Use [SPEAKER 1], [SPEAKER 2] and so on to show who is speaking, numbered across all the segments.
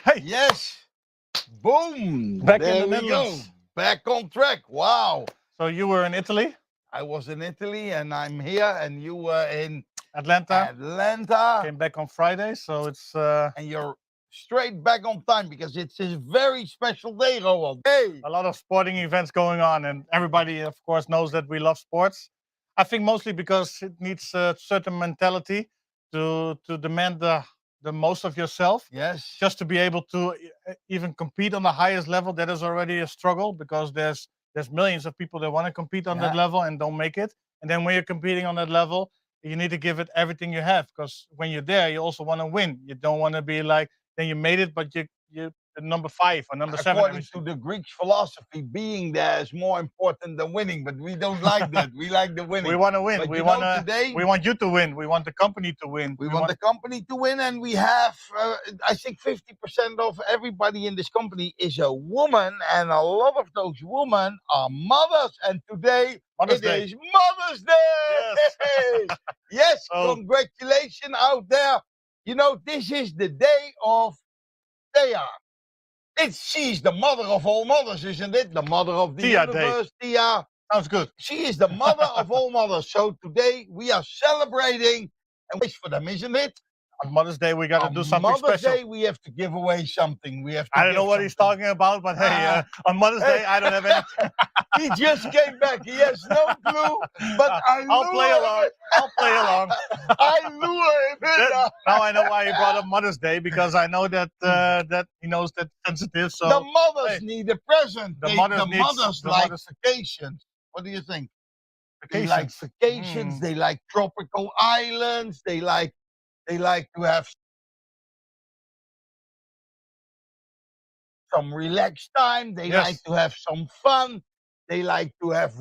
[SPEAKER 1] Hey.
[SPEAKER 2] Yes. Boom.
[SPEAKER 1] Back
[SPEAKER 2] there
[SPEAKER 1] in the
[SPEAKER 2] we go.
[SPEAKER 1] Netherlands.
[SPEAKER 2] Back on track. Wow.
[SPEAKER 1] So you were in Italy,
[SPEAKER 2] I was in Italy and I'm here and you were in
[SPEAKER 1] Atlanta.
[SPEAKER 2] Atlanta.
[SPEAKER 1] Came back on Friday, so it's
[SPEAKER 2] And you're straight back on time because it's a very special day, Roald. Hey.
[SPEAKER 1] a lot of sporting events going on, and everybody, of course, knows that we love sports. I think mostly because it needs a certain mentality to demand the most of yourself.
[SPEAKER 2] Yes.
[SPEAKER 1] Just to be able to even compete on the highest level, that is already a struggle because there's millions of people that want to compete on that
[SPEAKER 2] Yeah.
[SPEAKER 1] level and don't make it. And then when you're competing on that level, you need to give it everything you have, because when you're there, you also want to win. You don't want to be like, then you made it, but you're number 5 or number 7.
[SPEAKER 2] According to the Greek philosophy, being there is more important than winning, but we don't like that. We like the winning.
[SPEAKER 1] We want to win.
[SPEAKER 2] But
[SPEAKER 1] We
[SPEAKER 2] you
[SPEAKER 1] want
[SPEAKER 2] know,
[SPEAKER 1] to.
[SPEAKER 2] today
[SPEAKER 1] We want you to win. We want the company to win.
[SPEAKER 2] we want the company to win, and we have, I think 50% of everybody in this company is a woman, and a lot of those women are mothers, and today
[SPEAKER 1] Mother's
[SPEAKER 2] it
[SPEAKER 1] Day.
[SPEAKER 2] is Mother's Day!
[SPEAKER 1] Yes.
[SPEAKER 2] Yes,
[SPEAKER 1] So-
[SPEAKER 2] congratulations out there. You know, this is the day of Thea. She's the mother of all mothers, isn't it? The mother of the
[SPEAKER 1] Tia Day.
[SPEAKER 2] universe, Tia.
[SPEAKER 1] Sounds good.
[SPEAKER 2] She is the mother of all mothers. So today we are celebrating and wish for them, isn't it?
[SPEAKER 1] On Mother's Day, we got to
[SPEAKER 2] On
[SPEAKER 1] do something
[SPEAKER 2] Mother's
[SPEAKER 1] special.
[SPEAKER 2] Day, we have to give away something. We have to
[SPEAKER 1] I don't know
[SPEAKER 2] give
[SPEAKER 1] what he's
[SPEAKER 2] something.
[SPEAKER 1] talking about, but hey, on Mother's
[SPEAKER 2] Hey.
[SPEAKER 1] Day, I don't have any.
[SPEAKER 2] He just came back. He has no clue. But
[SPEAKER 1] I'll play along. I'll play along.
[SPEAKER 2] I lure him in.
[SPEAKER 1] Now I know why he brought up Mother's Day, because I know that that he knows that sensitive. So
[SPEAKER 2] the mothers
[SPEAKER 1] hey.
[SPEAKER 2] need a present.
[SPEAKER 1] The
[SPEAKER 2] The
[SPEAKER 1] mothers needs-
[SPEAKER 2] mothers
[SPEAKER 1] the
[SPEAKER 2] like
[SPEAKER 1] mothers-
[SPEAKER 2] vacations. What do you think? They like
[SPEAKER 1] vacations.
[SPEAKER 2] vacations. They like tropical islands. They like to have some relaxed time. They
[SPEAKER 1] Yes.
[SPEAKER 2] like to have some fun. They like to have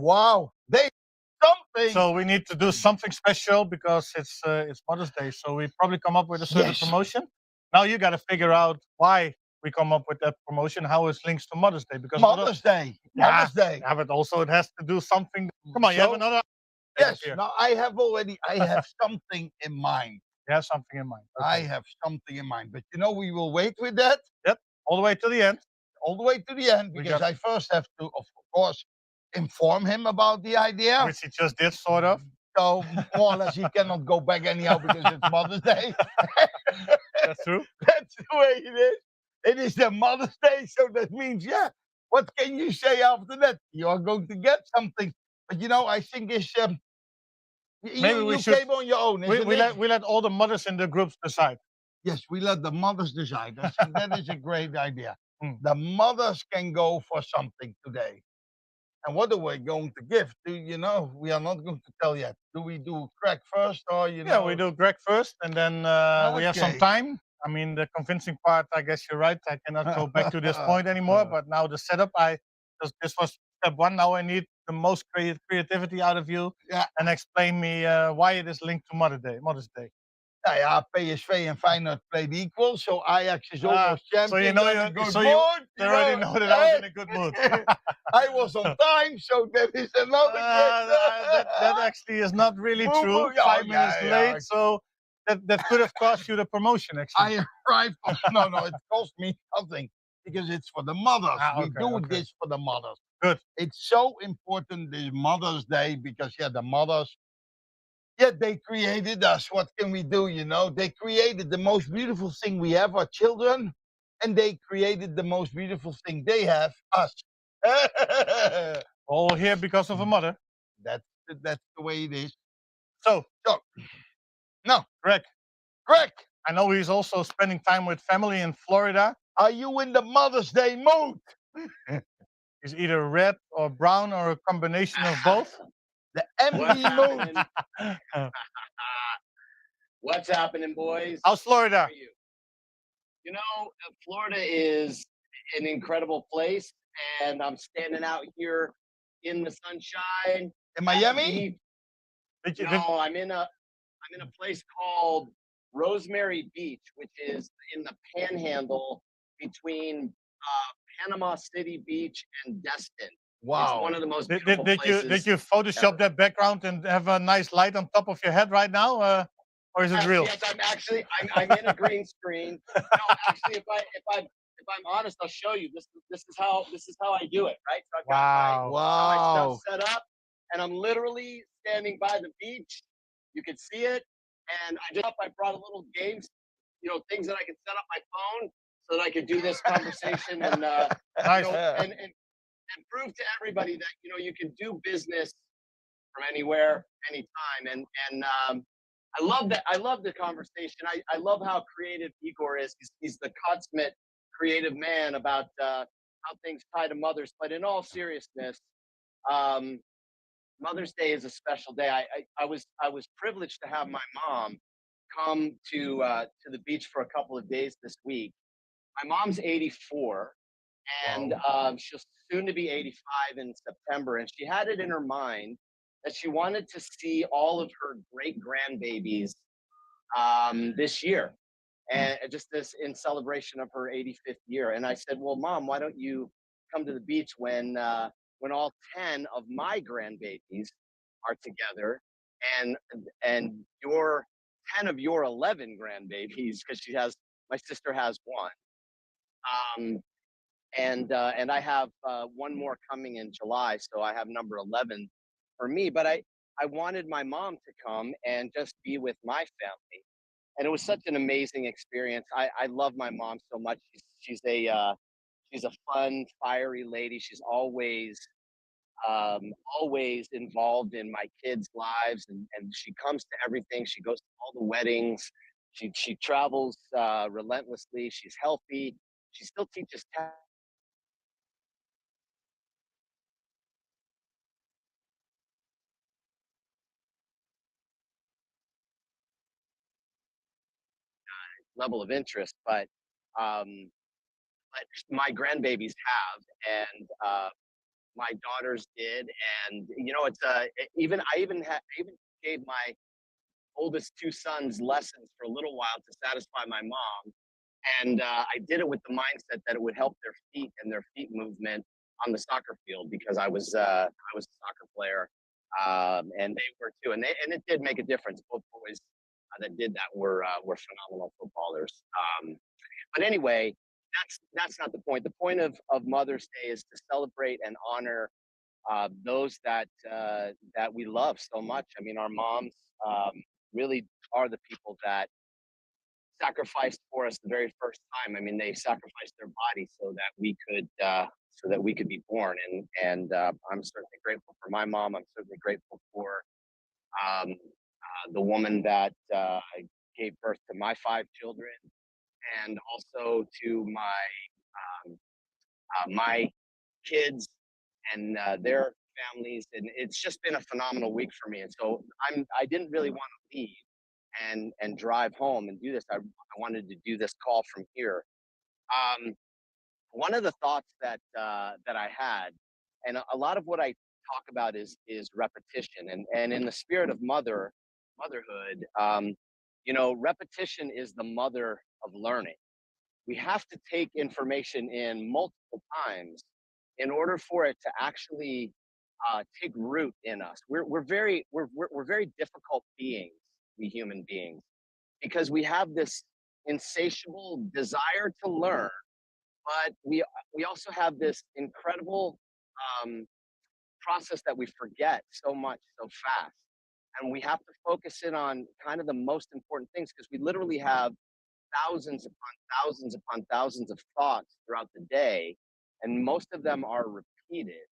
[SPEAKER 2] something.
[SPEAKER 1] So we need to do something special because it's Mother's Day. So we probably come up with a certain
[SPEAKER 2] Yes.
[SPEAKER 1] promotion. Now you got to figure out why we come up with that promotion, how it links to Mother's Day. Because
[SPEAKER 2] Mother's Day.
[SPEAKER 1] Yeah.
[SPEAKER 2] Mother's Day.
[SPEAKER 1] yeah, but also it has to do something. Come on, you have
[SPEAKER 2] So-
[SPEAKER 1] another.
[SPEAKER 2] Yes.
[SPEAKER 1] Here.
[SPEAKER 2] Now I have something in mind.
[SPEAKER 1] You have something in mind.
[SPEAKER 2] I
[SPEAKER 1] Okay.
[SPEAKER 2] have something in mind. But you know, we will wait with that
[SPEAKER 1] All the way to the end.
[SPEAKER 2] all the way to the end
[SPEAKER 1] We
[SPEAKER 2] because
[SPEAKER 1] got-
[SPEAKER 2] I first have to, of course, inform him about the idea.
[SPEAKER 1] Which he just did, sort of.
[SPEAKER 2] So more or less, he cannot go back anyhow because it's Mother's Day.
[SPEAKER 1] That's true.
[SPEAKER 2] That's the way it is. It is the Mother's Day, so that means, yeah, what can you say after that? You are going to get something. But you know, I think it's
[SPEAKER 1] Maybe we
[SPEAKER 2] you
[SPEAKER 1] should-
[SPEAKER 2] came on your own, isn't
[SPEAKER 1] We
[SPEAKER 2] it?
[SPEAKER 1] let all the mothers in the groups decide.
[SPEAKER 2] Yes, we let the mothers decide. I think that is a great idea.
[SPEAKER 1] Hmm.
[SPEAKER 2] The mothers can go for something today. And what are we going to give? Do you know? We are not going to tell yet. Do we do crack first or you
[SPEAKER 1] Yeah,
[SPEAKER 2] know?
[SPEAKER 1] we do Greg first, and then we have some
[SPEAKER 2] Okay.
[SPEAKER 1] time. I mean, the convincing part, I guess you're right. I cannot go back to this point anymore. But now the setup, this was step 1. Now I need the most creativity out of you,
[SPEAKER 2] Ja,
[SPEAKER 1] and explain me why it is linked to Mother's Day.
[SPEAKER 2] nou ja, PSV en Feyenoord played equal, so Ajax is almost
[SPEAKER 1] So you
[SPEAKER 2] champion.
[SPEAKER 1] know
[SPEAKER 2] I'm in good
[SPEAKER 1] so you
[SPEAKER 2] mood,
[SPEAKER 1] already know that I was in a good mood.
[SPEAKER 2] I was on time, so that is another
[SPEAKER 1] that actually is not really
[SPEAKER 2] Boo,
[SPEAKER 1] true.
[SPEAKER 2] boo. Yeah,
[SPEAKER 1] 5 minutes
[SPEAKER 2] yeah,
[SPEAKER 1] late,
[SPEAKER 2] yeah.
[SPEAKER 1] so that could have cost you the promotion. Actually,
[SPEAKER 2] I arrived. No, it cost me nothing because it's for the mothers. We
[SPEAKER 1] okay,
[SPEAKER 2] do
[SPEAKER 1] okay.
[SPEAKER 2] this for the mothers.
[SPEAKER 1] Good.
[SPEAKER 2] It's so important this Mother's Day because the mothers, they created us. What can we do? They created the most beautiful thing we have, our children, and they created the most beautiful thing they have, us.
[SPEAKER 1] All here because of a mother.
[SPEAKER 2] That's the way it is.
[SPEAKER 1] So,
[SPEAKER 2] No,
[SPEAKER 1] Greg, I know he's also spending time with family in Florida.
[SPEAKER 2] are you in the Mother's Day mood?
[SPEAKER 1] He's either red or brown or a combination of both.
[SPEAKER 2] The
[SPEAKER 3] What's
[SPEAKER 2] envy mood.
[SPEAKER 3] happening? What's happening, boys?
[SPEAKER 1] How's
[SPEAKER 3] How
[SPEAKER 1] Florida?
[SPEAKER 3] are you? Florida is an incredible place, and I'm standing out here in the sunshine.
[SPEAKER 2] In
[SPEAKER 3] at the
[SPEAKER 2] Miami?
[SPEAKER 3] beach.
[SPEAKER 1] Did you,
[SPEAKER 3] No, I'm in a place called Rosemary Beach, which is in the Panhandle between Panama City Beach and Destin. It's
[SPEAKER 2] Wow.
[SPEAKER 3] one of the most
[SPEAKER 1] did,
[SPEAKER 3] beautiful
[SPEAKER 1] did you
[SPEAKER 3] places.
[SPEAKER 1] did you Photoshop
[SPEAKER 3] ever.
[SPEAKER 1] that background and have a nice light on top of your head right now, or is it
[SPEAKER 3] Yes,
[SPEAKER 1] real?
[SPEAKER 3] yes, I'm in a green screen. No, actually, if I'm honest, I'll show you. This is how I do it, right? So I've got
[SPEAKER 1] Wow.
[SPEAKER 3] my
[SPEAKER 2] Wow.
[SPEAKER 3] stuff set up, and I'm literally standing by the beach. You can see it, and I brought a little games, things that I can set up my phone so that I could do this conversation and
[SPEAKER 1] Nice.
[SPEAKER 3] and prove to everybody that you can do business from anywhere, anytime, and I love that. I love the conversation. I love how creative Igor is. He's the consummate creative man about how things tie to mothers. But in all seriousness, um, Mother's Day is a special day. I was privileged to have my mom come to the beach for a couple of days this week. My mom's 84, and she'll soon to be 85 in September. And she had it in her mind that she wanted to see all of her great grandbabies this year, and just this in celebration of her 85th year. And I said, "Well, Mom, why don't you come to the beach when all 10 of my grandbabies are together, and your 10 of your 11 grandbabies, because my sister has one." Um, and I have one more coming in July, so I have number 11 for me. But I wanted my mom to come and just be with my family, and it was such an amazing experience. I love my mom so much. She's a fun, fiery lady. She's always involved in my kids' lives, and she comes to everything. She goes to all the weddings. She travels relentlessly. She's healthy. She still teaches level of interest, um, but my grandbabies have, and my daughters did, and I even gave my oldest two sons lessons for a little while to satisfy my mom, and I did it with the mindset that it would help their feet and their feet movement on the soccer field because I was a soccer player, and they were too, and it did make a difference. Both boys that did that were phenomenal footballers. But anyway, that's not the point. The point of Mother's Day is to celebrate and honor those that we love so much. I mean, our moms really are the people that sacrificed for us the very first time. I mean, they sacrificed their body so that we could be born. And I'm certainly grateful for my mom. I'm certainly grateful for the woman that gave birth to my five children, and also to my kids and their families. And it's just been a phenomenal week for me. And so I didn't really want to leave and drive home and do this. I wanted to do this call from here. Um, One of the thoughts that I had, and a lot of what I talk about is repetition, and in the spirit of motherhood, you know, repetition is the mother of learning. We have to take information in multiple times in order for it to actually take root in us. We're very difficult beings, we human beings, because we have this insatiable desire to learn, but we also have this incredible process that we forget so much so fast, and we have to focus in on kind of the most important things, because we literally have thousands upon thousands upon thousands of thoughts throughout the day, and most of them are repeated.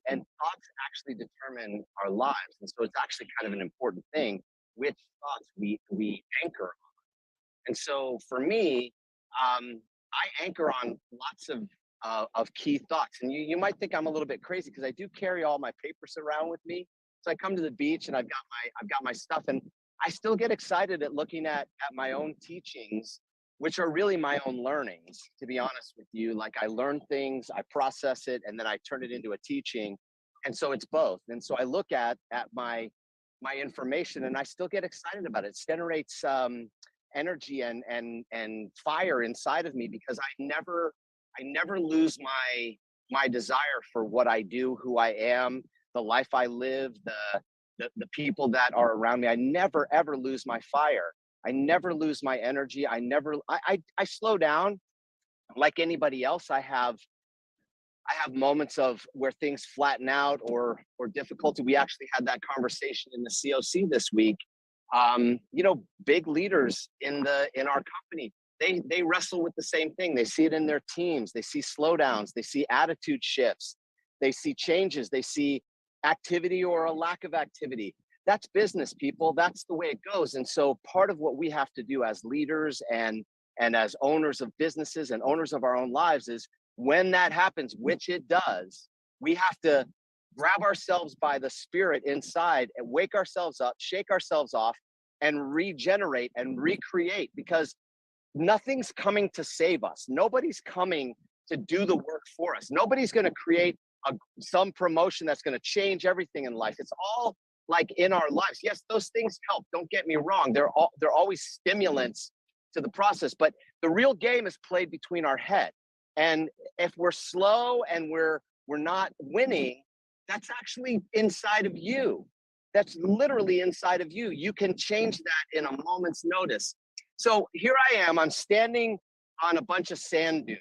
[SPEAKER 3] And thoughts actually determine our lives, and so it's actually kind of an important thing which thoughts we anchor on. And so for me, I anchor on lots of key thoughts. And you might think I'm a little bit crazy because I do carry all my papers around with me. So I come to the beach and I've got my stuff, and I still get excited at looking at my own teachings, which are really my own learnings, to be honest with you. Like, I learn things, I process it, and then I turn it into a teaching. And so it's both. And so I look at my information and I still get excited about it. It generates energy and fire inside of me, because I never lose my desire for what I do, who I am, the life I live, the people that are around me. I never ever lose my fire. I never lose my energy. I slow down like anybody else. I have moments of where things flatten out or difficulty. We actually had that conversation in the COC this week. You know, big leaders in our company, they wrestle with the same thing. They see it in their teams. They see slowdowns. They see attitude shifts. They see changes. They see activity or a lack of activity. That's business, people. That's the way it goes. And so part of what we have to do as leaders and as owners of businesses and owners of our own lives is, when that happens, which it does, we have to grab ourselves by the spirit inside and wake ourselves up, shake ourselves off, and regenerate and recreate, because nothing's coming to save us. Nobody's coming to do the work for us. Nobody's going to create some promotion that's going to change everything in life. It's all like in our lives. Yes, those things help. Don't get me wrong. They're always stimulants to the process, but the real game is played between our head. And if we're slow and we're not winning, that's actually inside of you. That's literally inside of you. You can change that in a moment's notice. So here I am. I'm standing on a bunch of sand dunes,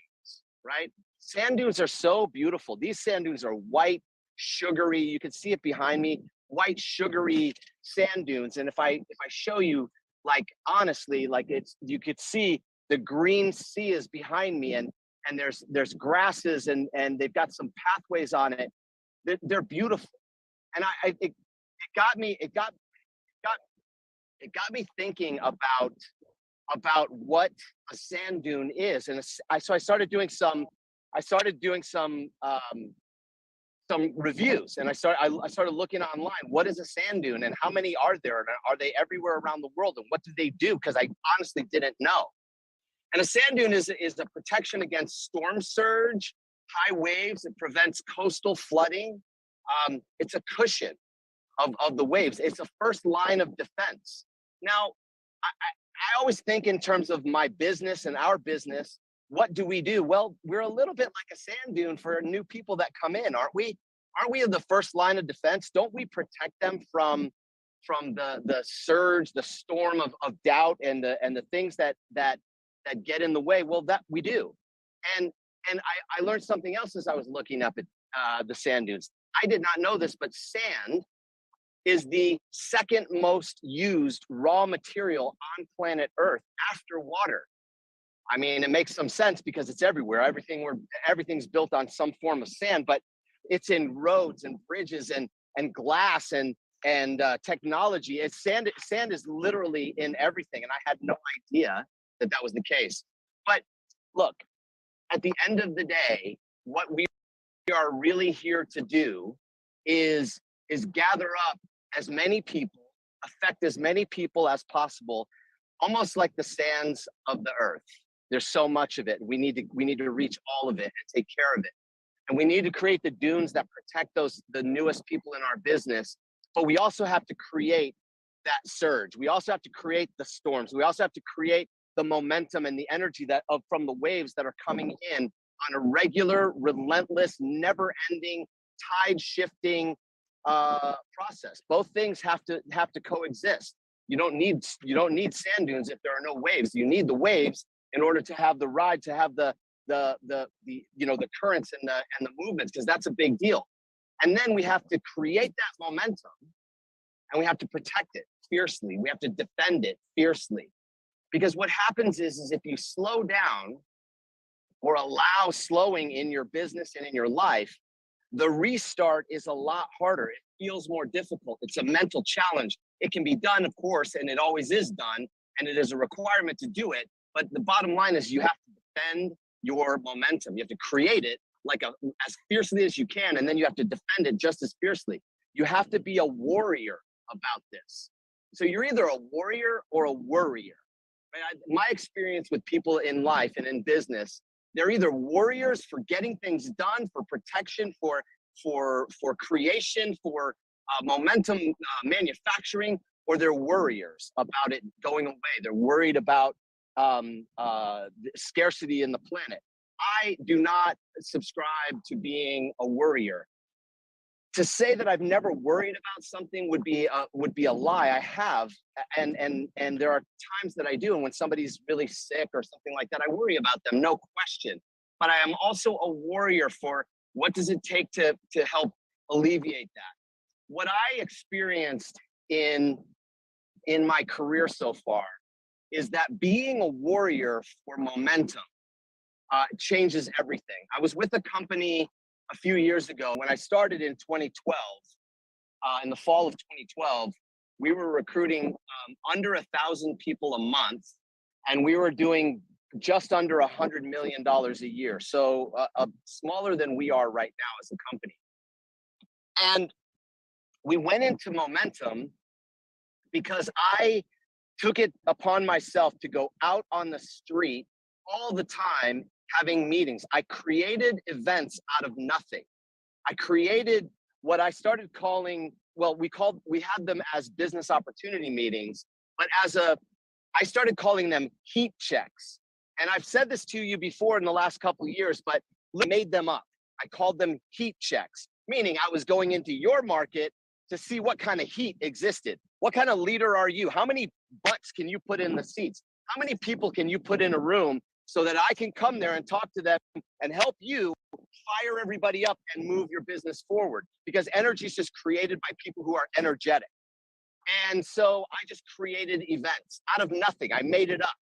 [SPEAKER 3] right? Sand dunes are so beautiful. These sand dunes are white, sugary. You can see it behind me, white, sugary sand dunes. And if I show you, like, honestly, like, you could see the green sea is behind me, and there's grasses and they've got some pathways on it. They're beautiful. And it got me thinking about what a sand dune is. And so I started doing some reviews, and I started looking online. What is a sand dune, and how many are there, and are they everywhere around the world, and what do they do? Because I honestly didn't know. And a sand dune is a protection against storm surge, high waves. It prevents coastal flooding. It's a cushion of the waves. It's a first line of defense. Now, I always think in terms of my business and our business. What do we do? Well, we're a little bit like a sand dune for new people that come in, aren't we? Aren't we in the first line of defense? Don't we protect them from the surge, the storm of doubt, and the things that get in the way? Well, that we do. And I learned something else as I was looking up at the sand dunes. I did not know this, but sand is the second most used raw material on planet Earth after water. I mean, it makes some sense because it's everywhere. Everything's built on some form of sand, but it's in roads and bridges and glass and technology. Sand is literally in everything, and I had no idea that was the case. But look, at the end of the day, what we are really here to do is gather up as many people, affect as many people as possible, almost like the sands of the earth. There's so much of it. We need to reach all of it and take care of it. And we need to create the dunes that protect the newest people in our business. But we also have to create that surge. We also have to create the storms. We also have to create the momentum and the energy from the waves that are coming in on a regular, relentless, never-ending, tide-shifting process. Both things have to coexist. You don't need sand dunes if there are no waves. You need the waves in order to have the ride, to have the currents and the movements, because that's a big deal. And then we have to create that momentum, and we have to protect it fiercely. We have to defend it fiercely. Because what happens is if you slow down or allow slowing in your business and in your life, the restart is a lot harder. It feels more difficult. It's a mental challenge. It can be done, of course, and it always is done, and it is a requirement to do it. But the bottom line is you have to defend your momentum. You have to create it as fiercely as you can, and then you have to defend it just as fiercely. You have to be a warrior about this. So you're either a warrior or a worrier. Right? My experience with people in life and in business, they're either warriors for getting things done, for protection, for creation, for momentum manufacturing, or they're worriers about it going away. They're worried about scarcity in the planet. I do not subscribe to being a worrier. To say that I've never worried about something would be a lie. I have, and there are times that I do, and when somebody's really sick or something like that, I worry about them, no question. But I am also a warrior for what does it take to help alleviate that. What I experienced in my career so far is that being a warrior for momentum changes everything. I was with a company a few years ago when I started in 2012. In the fall of 2012, we were recruiting under 1,000 people a month, and we were doing just under $100 million a year. So smaller than we are right now as a company. And we went into momentum because I took it upon myself to go out on the street all the time having meetings. I created events out of nothing. I created what I started calling, we had them as business opportunity meetings, but I started calling them heat checks. And I've said this to you before in the last couple of years, but I made them up. I called them heat checks, meaning I was going into your market to see what kind of heat existed. What kind of leader are you? How many butts can you put in the seats? How many people can you put in a room so that I can come there and talk to them and help you fire everybody up and move your business forward? Because energy is just created by people who are energetic. And so I just created events out of nothing. I made it up.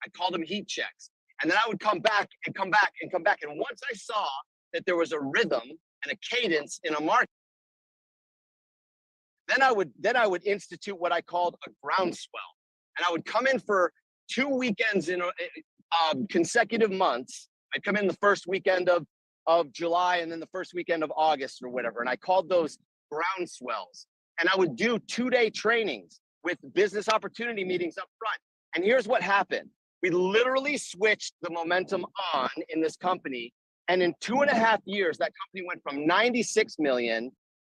[SPEAKER 3] I called them heat checks. And then I would come back and come back and come back. And once I saw that there was a rhythm and a cadence in a market, then I would institute what I called a groundswell. And I would come in for 2 weekends in consecutive months. I'd come in the first weekend of July and then the first weekend of August or whatever. And I called those groundswells. And I would do 2-day trainings with business opportunity meetings up front. And here's what happened. We literally switched the momentum on in this company. And in 2.5 years, that company went from 96 million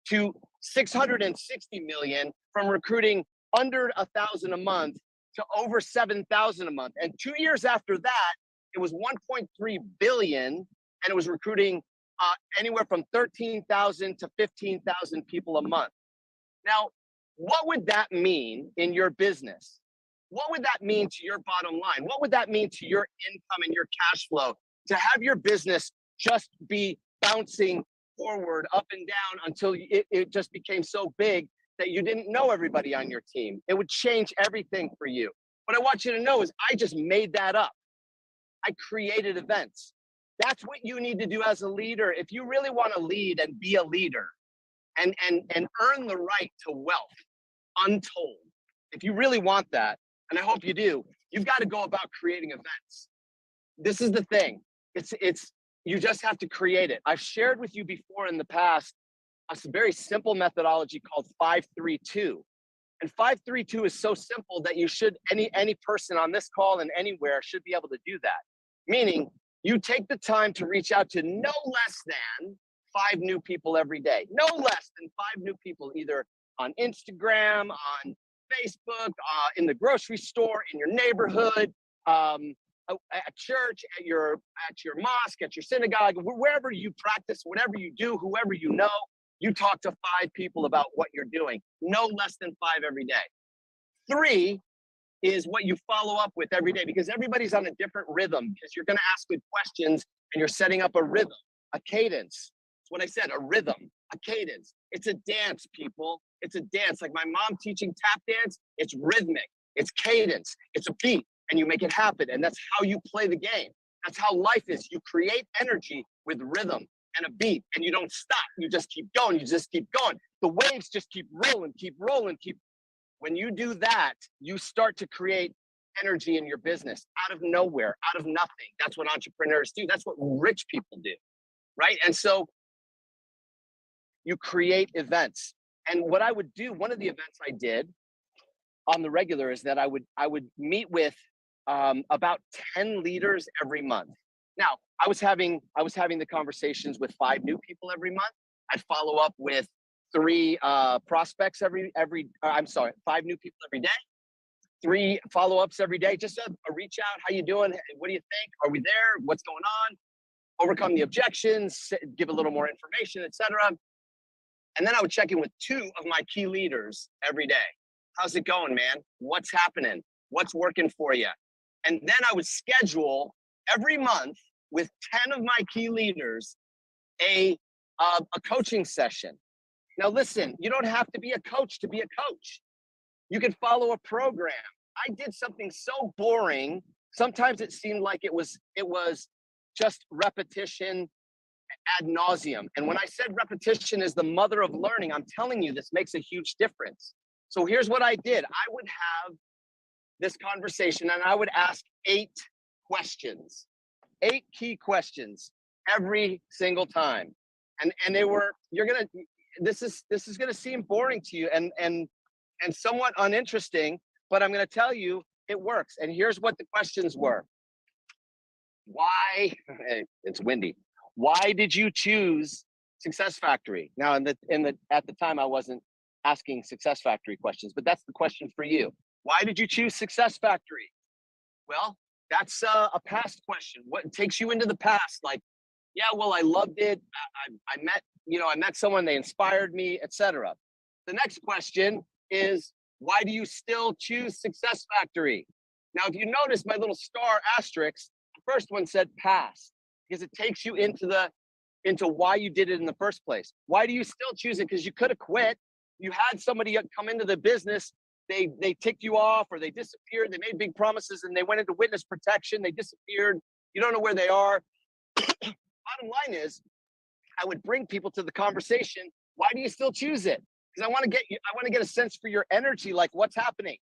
[SPEAKER 3] to 660 million, from recruiting under 1,000 a month to over 7,000 a month. And 2 years after that, it was 1.3 billion, and it was recruiting anywhere from 13,000 to 15,000 people a month. Now, what would that mean in your business? What would that mean to your bottom line? What would that mean to your income and your cash flow? To have your business just be bouncing forward, up and down, until it just became so big that you didn't know everybody on your team. It would change everything for you. What I want you to know is I just made that up. I created events. That's what you need to do as a leader. If you really want to lead and be a leader and earn the right to wealth untold, if you really want that, and I hope you do, you've got to go about creating events. This is the thing. You just have to create it. I've shared with you before in the past a very simple methodology called 5-3-2. And 5-3-2 is so simple that you should, any person on this call and anywhere should be able to do that. Meaning, You take the time to reach out to no less than 5 new people every day. No less than 5 new people, either on Instagram, on Facebook, in the grocery store, in your neighborhood, at church, at your mosque, at your synagogue, wherever you practice, whatever you do, whoever you know, you talk to 5 people about what you're doing. No less than 5 every day. 3 is what you follow up with every day, because everybody's on a different rhythm, because you're going to ask good questions and you're setting up a rhythm, a cadence. That's what I said, a rhythm, a cadence. It's a dance, people. It's a dance. Like my mom teaching tap dance, it's rhythmic, it's cadence, it's a beat, and you make it happen. And that's how you play the game. That's how life is. You create energy with rhythm and a beat, and you don't stop. You just keep going. You just keep going. The waves just keep rolling, keep rolling, keep. When you do that, you start to create energy in your business out of nowhere, out of nothing. That's what entrepreneurs do. That's what rich people do, right? And so you create events. And what I would do, one of the events I did on the regular is that I would meet with about 10 leaders every month. Now, I was having the conversations with 5 new people every month. I'd follow up with 3 prospects 5 new people every day, 3 follow-ups every day, just a reach out. How you doing? What do you think? Are we there? What's going on? Overcome the objections, give a little more information, etc. And then I would check in with 2 of my key leaders every day. How's it going, man? What's happening? What's working for you? And then I would schedule every month with 10 of my key leaders a coaching session. Now listen, you don't have to be a coach to be a coach. You can follow a program. I did something so boring. Sometimes it seemed like it was just repetition ad nauseum. And when I said repetition is the mother of learning, I'm telling you, this makes a huge difference. So here's what I did. I would have this conversation and I would ask 8 questions, 8 key questions every single time. And they were, this is gonna seem boring to you and somewhat uninteresting, but I'm gonna tell you it works. And here's what the questions were. Why, it's windy. Why did you choose Success Factory? Now, at the time, I wasn't asking Success Factory questions, but that's the question for you. Why did you choose Success Factory? Well, that's a past question. What takes you into the past? Like, yeah, well, I loved it. I met someone, they inspired me, etc. The next question is, why do you still choose Success Factory? Now, if you notice my little star asterisk, the first one said past, because it takes you into why you did it in the first place. Why do you still choose it? Because you could have quit. You had somebody come into the business, they ticked you off or they disappeared, they made big promises and they went into witness protection, they disappeared, you don't know where they are. Bottom line is, I would bring people to the conversation. Why do you still choose it? Because I want to get a sense for your energy, like what's happening.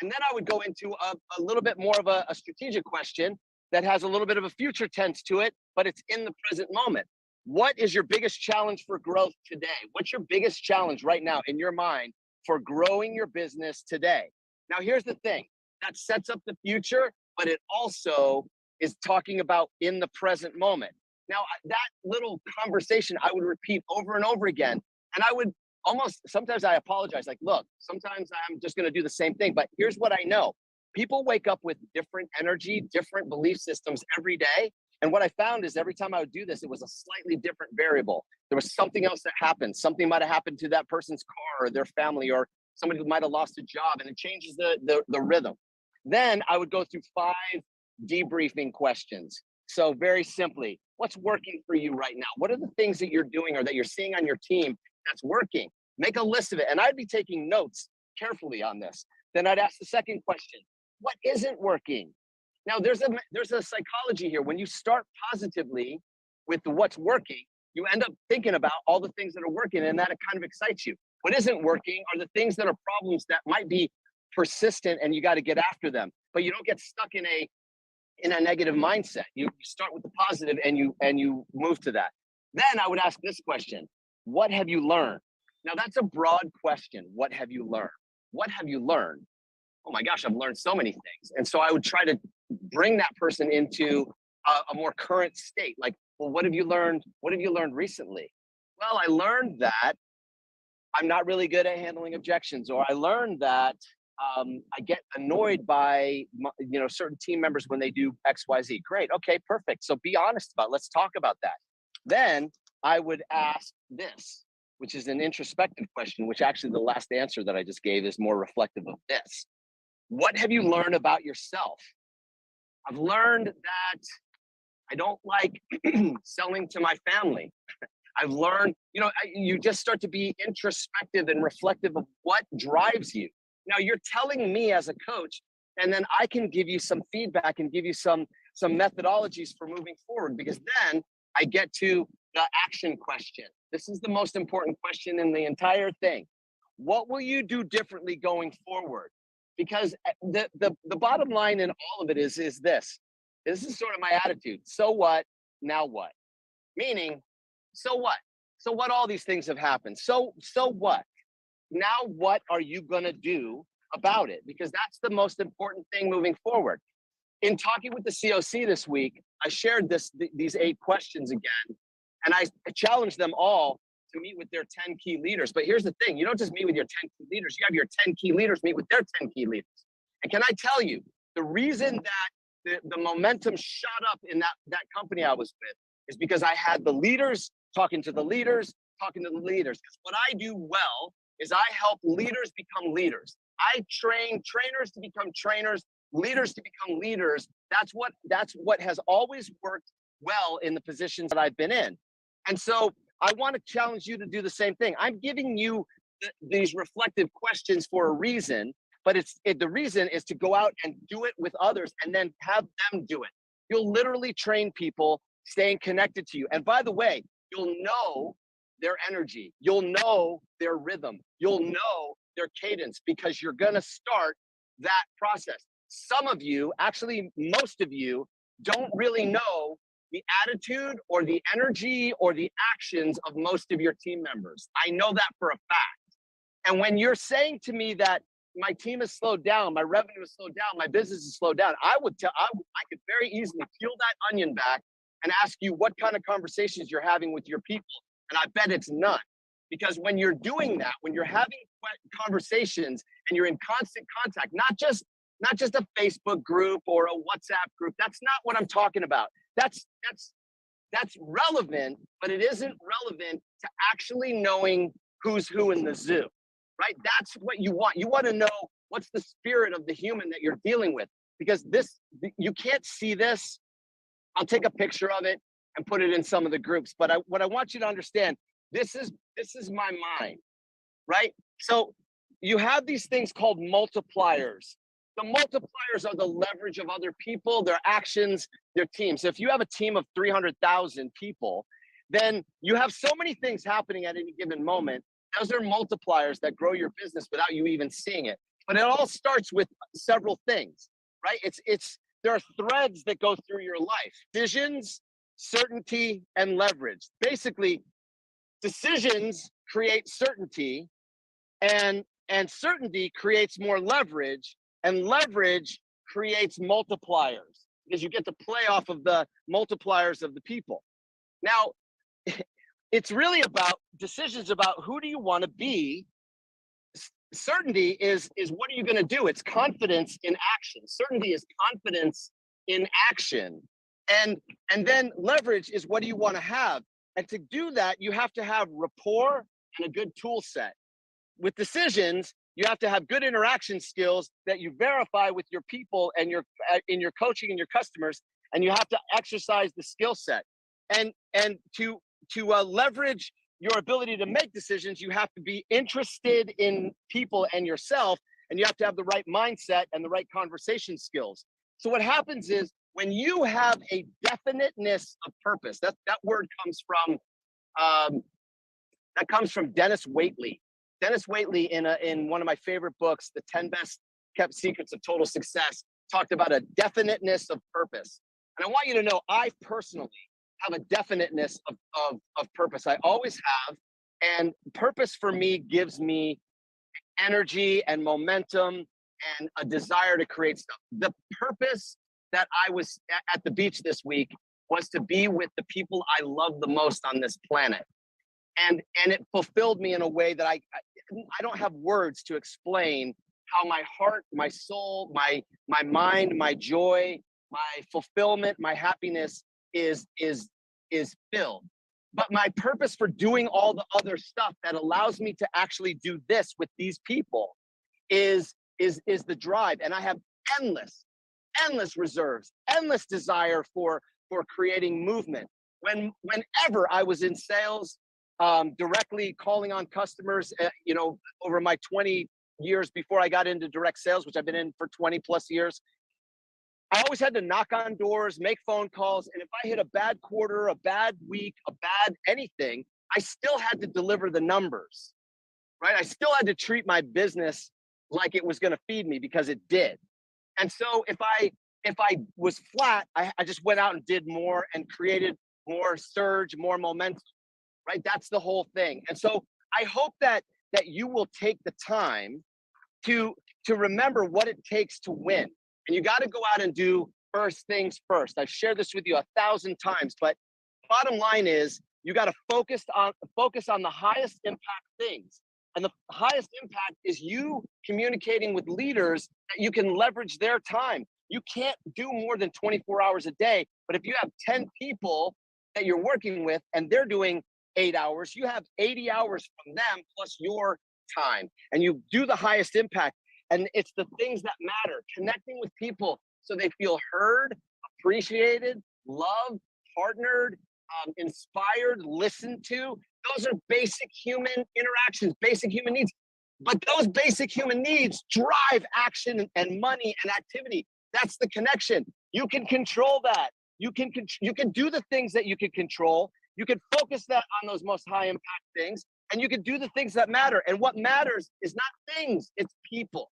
[SPEAKER 3] And then I would go into a little bit more of a strategic question that has a little bit of a future tense to it, but it's in the present moment. What is your biggest challenge for growth today? What's your biggest challenge right now in your mind for growing your business today? Now, here's the thing. That sets up the future, but it also is talking about in the present moment. Now, that little conversation I would repeat over and over again. And I would sometimes I apologize, like, look, sometimes I'm just going to do the same thing. But here's what I know. People wake up with different energy, different belief systems every day. And what I found is every time I would do this, it was a slightly different variable. There was something else that happened. Something might have happened to that person's car or their family, or somebody who might have lost a job, and it changes the rhythm. Then I would go through 5 debriefing questions. So very simply, what's working for you right now? What are the things that you're doing or that you're seeing on your team that's working? Make a list of it. And I'd be taking notes carefully on this. Then I'd ask the second question, what isn't working? Now, there's a psychology here. When you start positively with what's working, you end up thinking about all the things that are working, and that kind of excites you. What isn't working are the things that are problems that might be persistent, and you got to get after them. But you don't get stuck in a negative mindset. You start with the positive and you move to that. Then I would ask this question: what have you learned? Now, that's a broad question. What have you learned? What have you learned? Oh my gosh, I've learned so many things. And so I would try to bring that person into a more current state. Like, well, what have you learned? What have you learned recently? Well, I learned that I'm not really good at handling objections, or I learned that I get annoyed by certain team members when they do X, Y, Z. Great, okay, perfect. So be honest about it. Let's talk about that. Then I would ask this, which is an introspective question, which actually the last answer that I just gave is more reflective of this. What have you learned about yourself? I've learned that I don't like selling to my family. I've learned, you just start to be introspective and reflective of what drives you. Now you're telling me as a coach, and then I can give you some feedback and give you some methodologies for moving forward, because then I get to the action question. This is the most important question in the entire thing. What will you do differently going forward? Because the bottom line in all of it is this. This is sort of my attitude. So what? Now what? Meaning, so what? So what? All these things have happened. So what? Now what are you going to do about it? Because that's the most important thing moving forward. In talking with the COC this week, I shared these 8 questions again, and I challenged them all to meet with their 10 key leaders. But here's the thing, you don't just meet with your 10 key leaders, you have your 10 key leaders meet with their 10 key leaders. And can I tell you, the reason that the momentum shot up in that company I was with is because I had the leaders talking to the leaders, talking to the leaders. Because what I do well is I help leaders become leaders. I train trainers to become trainers, leaders to become leaders. That's what has always worked well in the positions that I've been in. And so I want to challenge you to do the same thing. I'm giving you these reflective questions for a reason, but the reason is to go out and do it with others and then have them do it. You'll literally train people staying connected to you. And by the way, you'll know their energy. You'll know their rhythm. You'll know their cadence, because you're going to start that process. Some of you, actually most of you, don't really know the attitude or the energy or the actions of most of your team members. I know that for a fact. And when you're saying to me that my team has slowed down, my revenue has slowed down, my business has slowed down, I could very easily peel that onion back and ask you what kind of conversations you're having with your people. And I bet it's none. Because when you're doing that, when you're having conversations and you're in constant contact, not just a Facebook group or a WhatsApp group, that's not what I'm talking about. That's relevant, but it isn't relevant to actually knowing who's who in the zoo, right? That's what you want. You want to know what's the spirit of the human that you're dealing with, because you can't see this. I'll take a picture of it and put it in some of the groups. But what I want you to understand, this is my mind, right? So you have these things called multipliers. The multipliers are the leverage of other people, their actions, their teams. So if you have a team of 300,000 people, then you have so many things happening at any given moment. Those are multipliers that grow your business without you even seeing it. But it all starts with several things, right? There are threads that go through your life: decisions, certainty, and leverage. Basically, decisions create certainty, and certainty creates more leverage, and leverage creates multipliers, because you get to play off of the multipliers of the people. Now, it's really about decisions about who do you want to be. Certainty is what are you going to do? It's confidence in action. Certainty is confidence in action. And then leverage is what do you want to have? And to do that, you have to have rapport and a good tool set. With decisions, you have to have good interaction skills that you verify with your people and in your coaching and your customers, and you have to exercise the skill set. And to leverage your ability to make decisions, you have to be interested in people and yourself, and you have to have the right mindset and the right conversation skills. So what happens is, when you have a definiteness of purpose, that word comes from Dennis Waitley. Dennis Waitley, in one of my favorite books, The 10 Best Kept Secrets of Total Success, talked about a definiteness of purpose. And I want you to know, I personally have a definiteness of purpose. I always have. And purpose for me gives me energy and momentum and a desire to create stuff. The purpose that I was at the beach this week was to be with the people I love the most on this planet. And it fulfilled me in a way that I don't have words to explain how my heart, my soul, my mind, my joy, my fulfillment, my happiness is filled. But my purpose for doing all the other stuff that allows me to actually do this with these people is the drive. And I have endless reserves, endless desire for creating movement. Whenever I was in sales, directly calling on customers, over my 20 years before I got into direct sales, which I've been in for 20 plus years, I always had to knock on doors, make phone calls. And if I hit a bad quarter, a bad week, a bad anything, I still had to deliver the numbers, right? I still had to treat my business like it was going to feed me, because it did. And so if I was flat, I just went out and did more and created more surge, more momentum, right? That's the whole thing. And so I hope that you will take the time to remember what it takes to win. And you got to go out and do first things first. I've shared this with you 1,000 times, but bottom line is you got to focus on the highest impact things. And the highest impact is you communicating with leaders that you can leverage their time. You can't do more than 24 hours a day, but if you have 10 people that you're working with and they're doing 8 hours, you have 80 hours from them plus your time, and you do the highest impact. And it's the things that matter, connecting with people so they feel heard, appreciated, loved, partnered, inspired, listened to. Those are basic human interactions, basic human needs. But those basic human needs drive action and money and activity. That's the connection. You can control that. You can do the things that you can control. You can focus that on those most high impact things, and you can do the things that matter. And what matters is not things, it's people.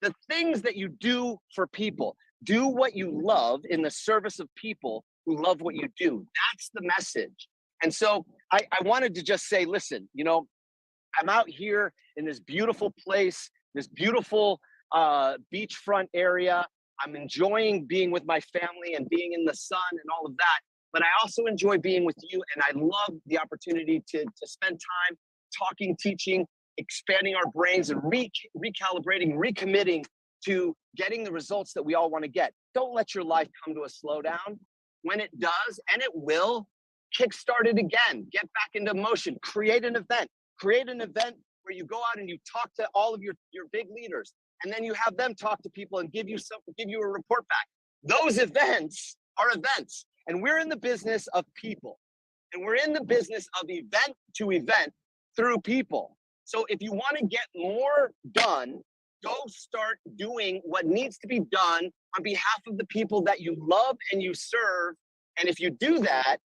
[SPEAKER 3] The things that you do for people. Do what you love in the service of people who love what you do. That's the message. And so I wanted to just say, listen, I'm out here in this beautiful place, this beautiful beachfront area. I'm enjoying being with my family and being in the sun and all of that. But I also enjoy being with you, and I love the opportunity to spend time talking, teaching, expanding our brains, and recalibrating, recommitting to getting the results that we all want to get. Don't let your life come to a slowdown. When it does, and it will, kickstart it again. Get back into motion. Create an event. Create an event where you go out and you talk to all of your big leaders, and then you have them talk to people and give you a report back. Those events are events, and we're in the business of people, and we're in the business of event to event through people. So if you want to get more done, go start doing what needs to be done on behalf of the people that you love and you serve. And if you do that,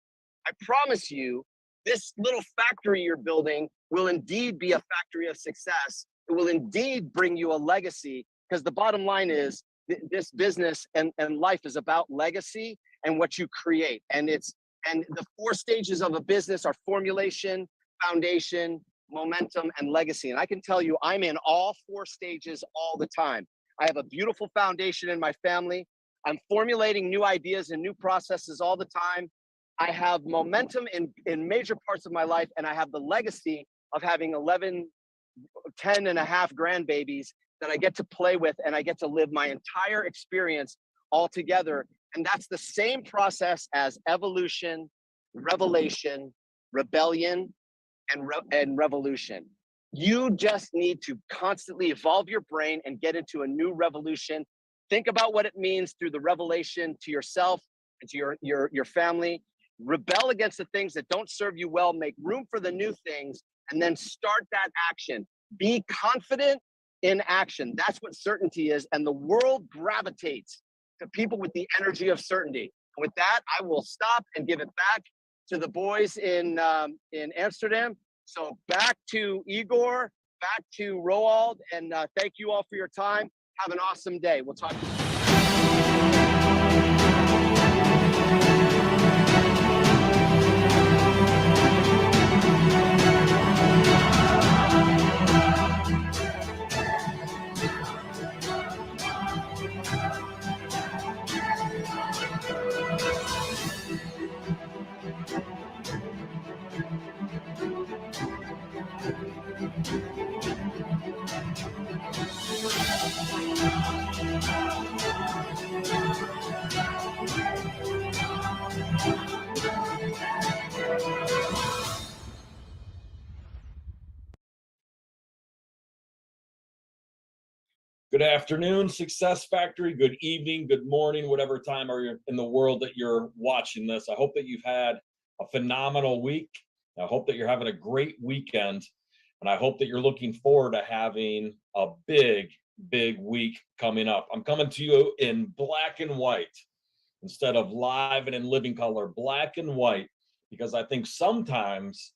[SPEAKER 3] I promise you, this little factory you're building will indeed be a factory of success. It will indeed bring you a legacy, because the bottom line is this business and life is about legacy and what you create. And the 4 stages of a business are formulation, foundation, momentum, and legacy. And I can tell you, I'm in all 4 stages all the time. I have a beautiful foundation in my family. I'm formulating new ideas and new processes all the time. I have momentum in major parts of my life, and I have the legacy of having 10 and a half grandbabies that I get to play with, and I get to live my entire experience all together. And that's the same process as evolution, revelation, rebellion, and revolution. You just need to constantly evolve your brain and get into a new revolution. Think about what it means through the revelation to yourself and to your family. Rebel against the things that don't serve you well, make room for the new things, and then start that action. Be confident in action. That's what certainty is. And the world gravitates to people with the energy of certainty. And with that, I will stop and give it back to the boys in Amsterdam. So back to Igor, back to Roald, and thank you all for your time. Have an awesome day. We'll talk to you.
[SPEAKER 4] Good afternoon, Success Factory. Good evening, good morning, whatever time are you in the world that you're watching this. I hope that you've had a phenomenal week. I hope that you're having a great weekend. And I hope that you're looking forward to having a big, big week coming up. I'm coming to you in black and white instead of live and in living color, black and white, because I think sometimes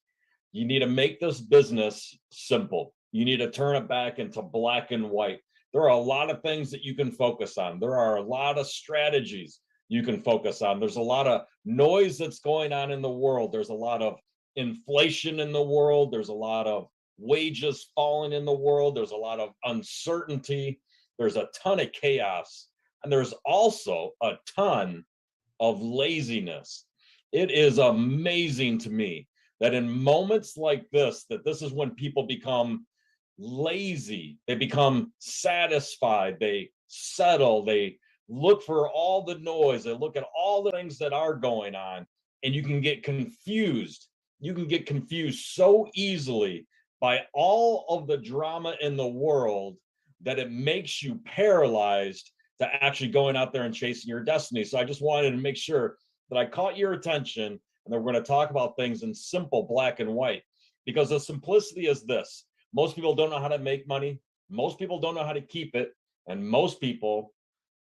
[SPEAKER 4] you need to make this business simple. You need to turn it back into black and white. There are a lot of things that you can focus on. There are a lot of strategies you can focus on. There's a lot of noise that's going on in the world. There's a lot of inflation in the world. There's a lot of wages falling in the world. There's a lot of uncertainty. There's a ton of chaos. And there's also a ton of laziness. It is amazing to me that in moments like this, that this is when people become lazy, they become satisfied, they settle, they look for all the noise, they look at all the things that are going on, and you can get confused. You can get confused so easily by all of the drama in the world that it makes you paralyzed to actually going out there and chasing your destiny. So I just wanted to make sure that I caught your attention and that we're going to talk about things in simple black and white, because the simplicity is this. Most people don't know how to make money. Most people don't know how to keep it. And most people,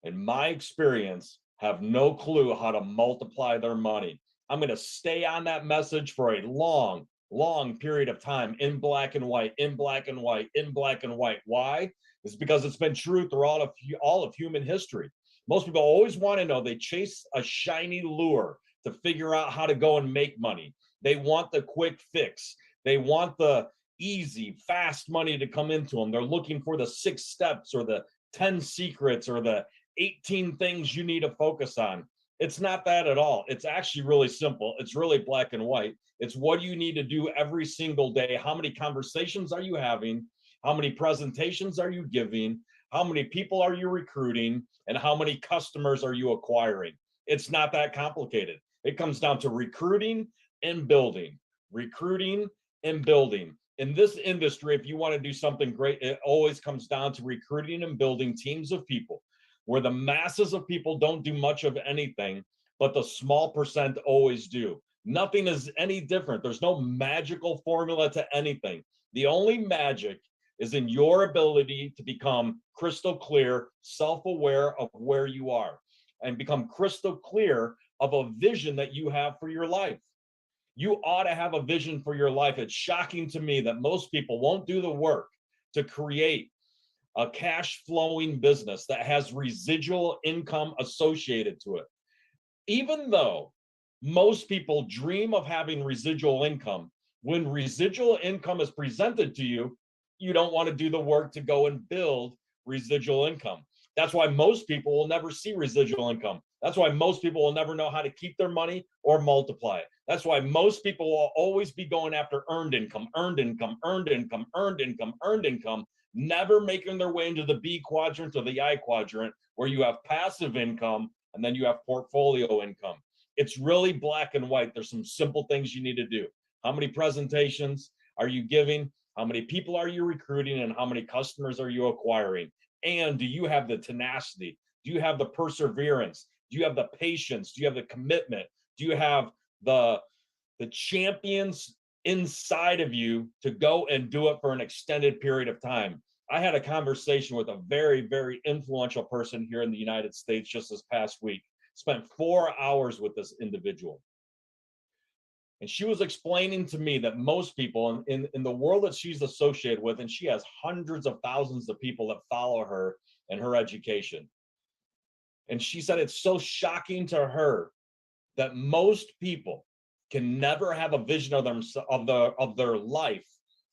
[SPEAKER 4] in my experience, have no clue how to multiply their money. I'm going to stay on that message for a long, long period of time in black and white, in black and white, in black and white. Why? It's because it's been true through all of human history. Most people always want to know. They chase a shiny lure to figure out how to go and make money. They want the quick fix. They want the easy, fast money to come into them. They're looking for the 6 steps or the 10 secrets or the 18 things you need to focus on. It's not that at all. It's actually really simple. It's really black and white. It's what you need to do every single day. How many conversations are you having? How many presentations are you giving? How many people are you recruiting? And how many customers are you acquiring? It's not that complicated. It comes down to recruiting and building. Recruiting and building. In this industry, if you want to do something great, it always comes down to recruiting and building teams of people, where the masses of people don't do much of anything, but the small percent always do. Nothing is any different. There's no magical formula to anything. The only magic is in your ability to become crystal clear, self-aware of where you are, and become crystal clear of a vision that you have for your life. You ought to have a vision for your life. It's shocking to me that most people won't do the work to create a cash flowing business that has residual income associated to it. Even though most people dream of having residual income, when residual income is presented to you, you don't want to do the work to go and build residual income. That's why most people will never see residual income. That's why most people will never know how to keep their money or multiply it. That's why most people will always be going after earned income, earned income, earned income, earned income, earned income, never making their way into the B quadrant or the I quadrant, where you have passive income and then you have portfolio income. It's really black and white. There's some simple things you need to do. How many presentations are you giving? How many people are you recruiting? And how many customers are you acquiring? And do you have the tenacity? Do you have the perseverance? Do you have the patience? Do you have the commitment? Do you have the champions inside of you to go and do it for an extended period of time? I had a conversation with a very, very influential person here in the United States just this past week. Spent 4 hours with this individual. And she was explaining to me that most people in the world that she's associated with, and she has hundreds of thousands of people that follow her and her education. And she said it's so shocking to her that most people can never have a vision of their life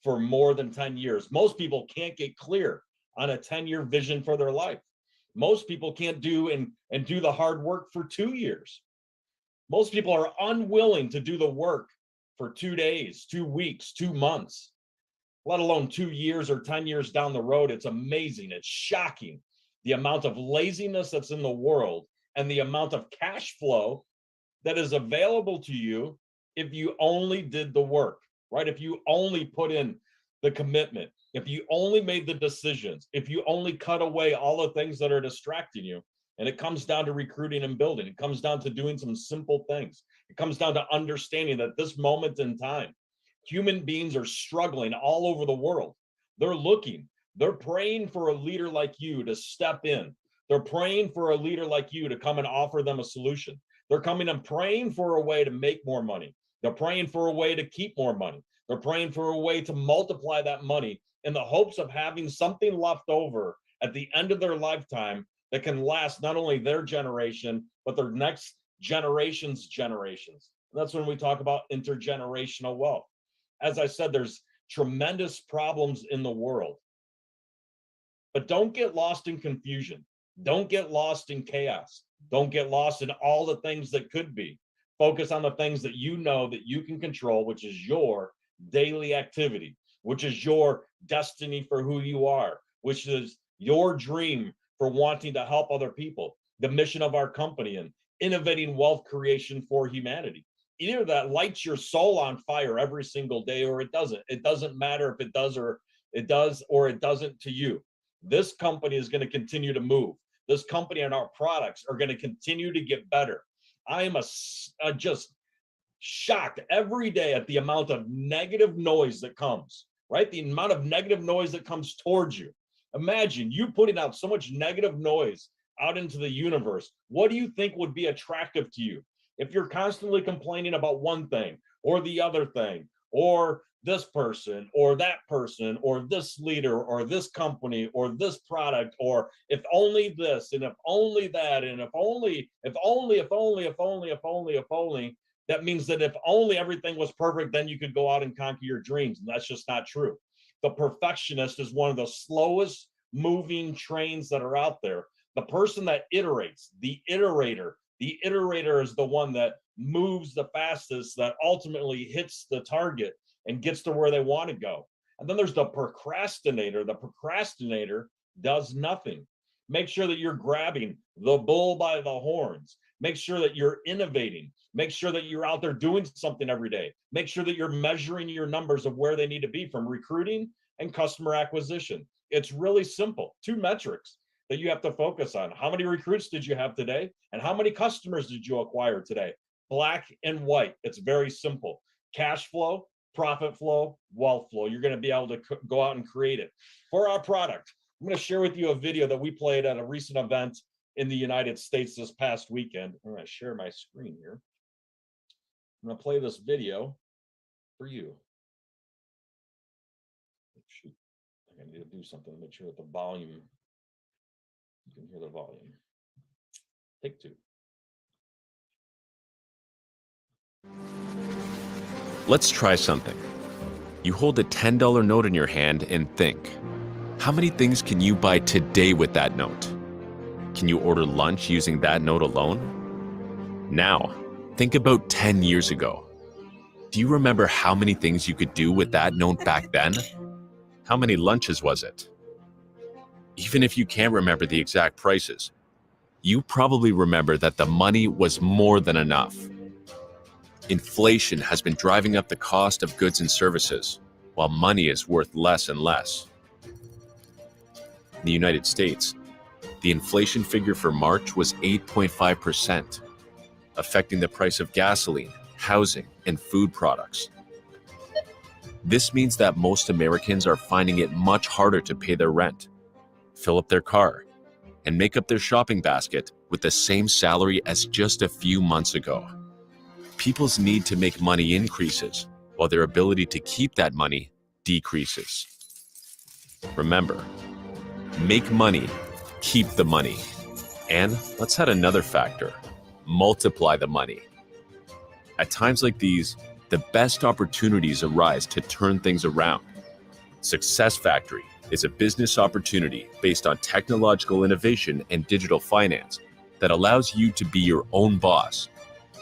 [SPEAKER 4] for more than 10 years. Most people can't get clear on a 10-year vision for their life. Most people can't do and do the hard work for 2 years. Most people are unwilling to do the work for 2 days, 2 weeks, 2 months. let alone 2 years or 10 years down the road. It's amazing. It's shocking the amount of laziness that's in the world and the amount of cash flow that is available to you if you only did the work, right? If you only put in the commitment, if you only made the decisions, if you only cut away all the things that are distracting you. And it comes down to recruiting and building. It comes down to doing some simple things. It comes down to understanding that this moment in time, human beings are struggling all over the world. They're looking, they're praying for a leader like you to step in. They're praying for a leader like you to come and offer them a solution. They're coming and praying for a way to make more money. They're praying for a way to keep more money. They're praying for a way to multiply that money in the hopes of having something left over at the end of their lifetime that can last not only their generation, but their next generation's generations. That's when we talk about intergenerational wealth. As I said, there's tremendous problems in the world, but don't get lost in confusion. Don't get lost in chaos. Don't get lost in all the things that could be. Focus on the things that you know that you can control, which is your daily activity, which is your destiny for who you are, which is your dream for wanting to help other people, the mission of our company, and innovating wealth creation for humanity. Either that lights your soul on fire every single day, or it doesn't. It doesn't matter if it does or it doesn't to you. This company is going to continue to move. This company and our products are going to continue to get better. I am just shocked every day at the amount of negative noise that comes, right? The amount of negative noise that comes towards you. Imagine you putting out so much negative noise out into the universe. What do you think would be attractive to you? If you're constantly complaining about one thing or the other thing, or this person or that person, or this leader or this company or this product, or if only this and if only that, and if only, that means that if only everything was perfect, then you could go out and conquer your dreams. And that's just not true. The perfectionist is one of the slowest moving trains that are out there. The person that iterates, the iterator is the one that moves the fastest, that ultimately hits the target and gets to where they want to go. And then there's the procrastinator. The procrastinator does nothing. Make sure that you're grabbing the bull by the horns. Make sure that you're innovating. Make sure that you're out there doing something every day. Make sure that you're measuring your numbers of where they need to be from recruiting and customer acquisition. It's really simple. 2 metrics that you have to focus on. How many recruits did you have today? And how many customers did you acquire today? Black and white. It's very simple. Cash flow, profit flow, wealth flow. You're going to be able to go out and create it. For our product, I'm going to share with you a video that we played at a recent event in the United States this past weekend. I'm going to share my screen here. I'm going to play this video for you. Shoot, I need to do something to make sure that the volume, you can hear the volume. Take 2.
[SPEAKER 5] Let's try something. You hold a $10 note in your hand and think, how many things can you buy today with that note? Can you order lunch using that note alone? Now, think about 10 years ago. Do you remember how many things you could do with that note back then? How many lunches was it? Even if you can't remember the exact prices, you probably remember that the money was more than enough. Inflation has been driving up the cost of goods and services, while money is worth less and less. In the United States, the inflation figure for March was 8.5%, affecting the price of gasoline, housing, and food products. This means that most Americans are finding it much harder to pay their rent, fill up their car, and make up their shopping basket with the same salary as just a few months ago. People's need to make money increases, while their ability to keep that money decreases. Remember, make money, keep the money. And let's add another factor, multiply the money. At times like these, the best opportunities arise to turn things around. Success Factory is a business opportunity based on technological innovation and digital finance that allows you to be your own boss,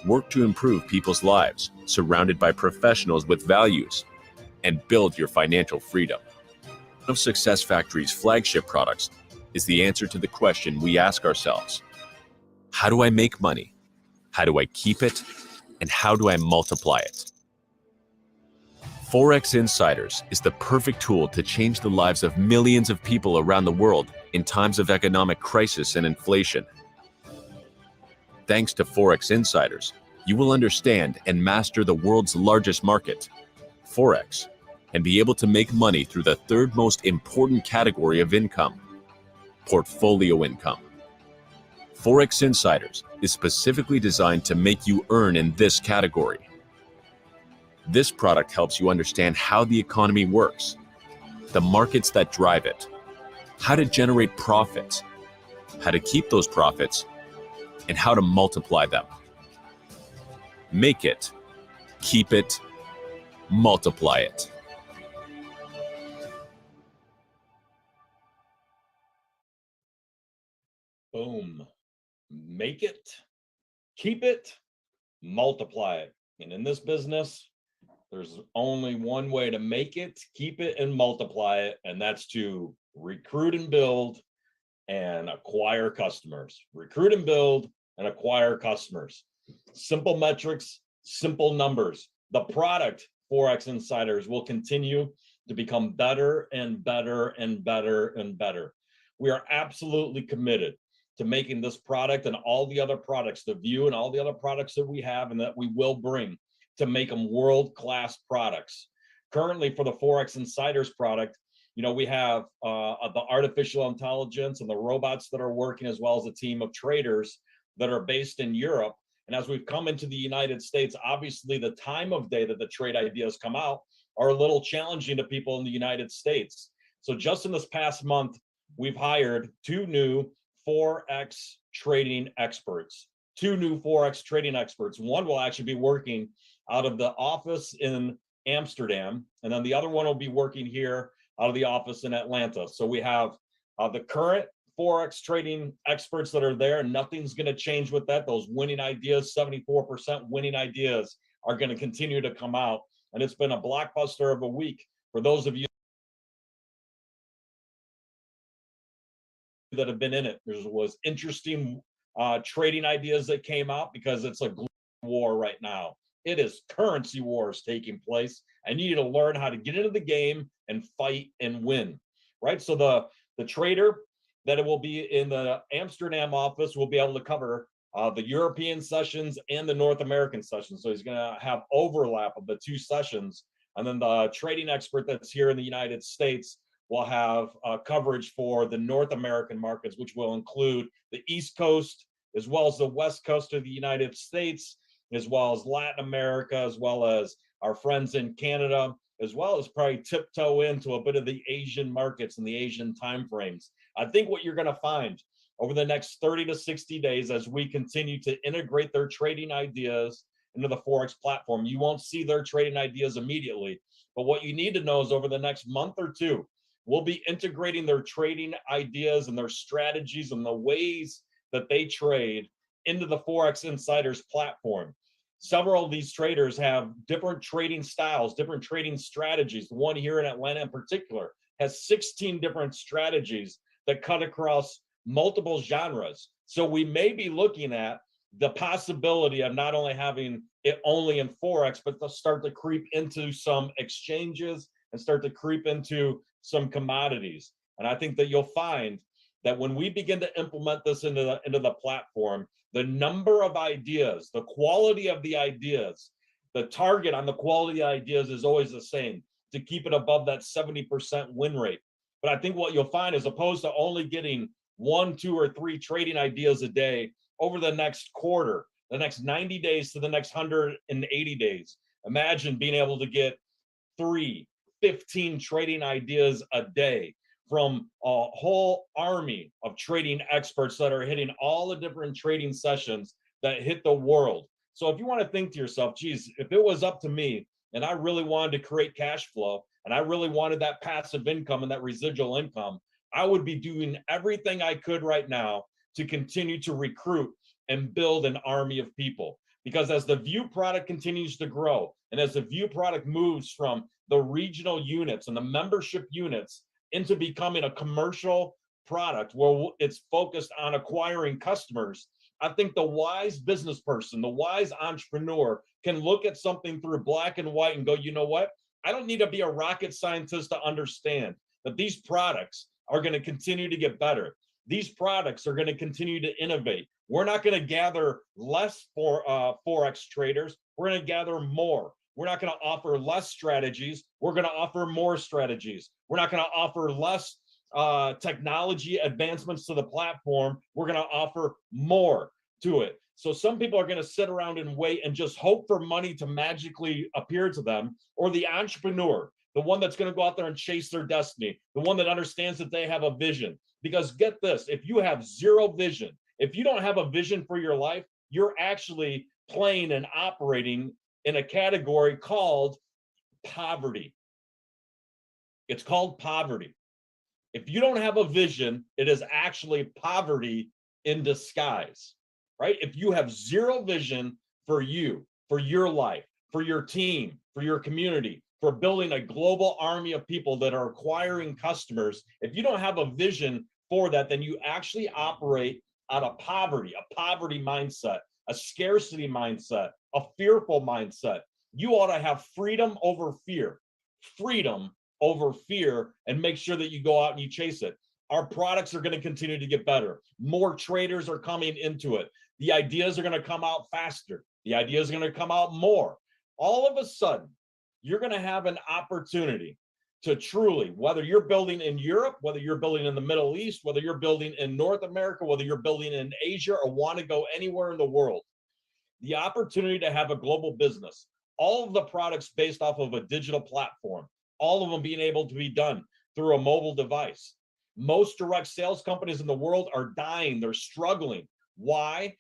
[SPEAKER 5] work to improve people's lives, surrounded by professionals with values, and build your financial freedom. One of Success Factory's flagship products is the answer to the question we ask ourselves: how do I make money? How do I keep it? And how do I multiply it? Forex Insiders is the perfect tool to change the lives of millions of people around the world in times of economic crisis and inflation. Thanks to Forex Insiders, you will understand and master the world's largest market, Forex, and be able to make money through the third most important category of income, portfolio income. Forex Insiders is specifically designed to make you earn in this category. This product helps you understand how the economy works, the markets that drive it, how to generate profits, how to keep those profits, and how to multiply them. Make it, keep it, multiply it.
[SPEAKER 4] Boom. Make it, keep it, multiply it. And in this business, there's only one way to make it, keep it, and multiply it, and that's to recruit and build and acquire customers. Recruit and build and acquire customers. Simple metrics, simple numbers. The product, Forex Insiders, will continue to become better and better and better and better. We are absolutely committed to making this product and all the other products, the View and all the other products that we have and that we will bring, to make them world-class products. Currently, for the Forex Insiders product, you know, we have the artificial intelligence and the robots that are working, as well as a team of traders that are based in Europe. And as we've come into the United States, obviously the time of day that the trade ideas come out are a little challenging to people in the United States. So just in this past month, we've hired 2 new Forex trading experts. 2 new Forex trading experts. One will actually be working out of the office in Amsterdam, and then the other one will be working here out of the office in Atlanta. So we have the current Forex trading experts that are there, and nothing's going to change with that. Those winning ideas, 74% winning ideas, are going to continue to come out. And it's been a blockbuster of a week for those of you that have been in it. There was interesting trading ideas that came out because it's a global war right now. It is currency wars taking place, and you need to learn how to get into the game and fight and win, right? So the trader that it will be in the Amsterdam office will be able to cover the European sessions and the North American sessions. So he's going to have overlap of the 2 sessions. And then the trading expert that's here in the United States will have coverage for the North American markets, which will include the East Coast, as well as the West Coast of the United States, as well as Latin America, as well as our friends in Canada, as well as probably tiptoe into a bit of the Asian markets and the Asian timeframes. I think what you're going to find over the next 30 to 60 days, as we continue to integrate their trading ideas into the Forex platform, you won't see their trading ideas immediately. But what you need to know is over the next month or 2, we'll be integrating their trading ideas and their strategies and the ways that they trade into the Forex Insiders platform. Several of these traders have different trading styles, different trading strategies. The one here in Atlanta in particular has 16 different strategies that cut across multiple genres. So we may be looking at the possibility of not only having it only in Forex, but to start to creep into some exchanges and start to creep into some commodities. And I think that you'll find that when we begin to implement this into the platform, the number of ideas, the quality of the ideas, the target on the quality of ideas is always the same, to keep it above that 70% win rate. But I think what you'll find, as opposed to only getting 1, 2, or 3 trading ideas a day over the next quarter, the next 90 days to the next 180 days, imagine being able to get 3, 15 trading ideas a day from a whole army of trading experts that are hitting all the different trading sessions that hit the world. So if you want to think to yourself, geez, if it was up to me and I really wanted to create cash flow and I really wanted that passive income and that residual income, I would be doing everything I could right now to continue to recruit and build an army of people. Because as the View product continues to grow, and as the View product moves from the regional units and the membership units into becoming a commercial product where it's focused on acquiring customers, I think the wise business person, the wise entrepreneur can look at something through black and white and go, you know what? I don't need to be a rocket scientist to understand that these products are going to continue to get better. These products are going to continue to innovate. We're not going to gather less for Forex traders. We're going to gather more. We're not going to offer less strategies. We're going to offer more strategies. We're not going to offer less technology advancements to the platform. We're going to offer more to it. So some people are going to sit around and wait and just hope for money to magically appear to them, or the entrepreneur, the one that's going to go out there and chase their destiny, the one that understands that they have a vision. Because get this, if you have zero vision, if you don't have a vision for your life, you're actually playing and operating in a category called poverty. It's called poverty. If you don't have a vision, it is actually poverty in disguise, right? If you have zero vision for you, for your life, for your team, for your community, for building a global army of people that are acquiring customers, if you don't have a vision for that, then you actually operate out of poverty, a poverty mindset, a scarcity mindset, a fearful mindset. You ought to have freedom over fear, freedom over fear, and make sure that you go out and you chase it. Our products are going to continue to get better. More traders are coming into it. The ideas are going to come out faster. The ideas are going to come out more. All of a sudden, you're going to have an opportunity to truly, whether you're building in Europe, whether you're building in the Middle East, whether you're building in North America, whether you're building in Asia, or want to go anywhere in the world, the opportunity to have a global business, all of the products based off of a digital platform, all of them being able to be done through a mobile device. Most direct sales companies in the world are dying. They're struggling. Why?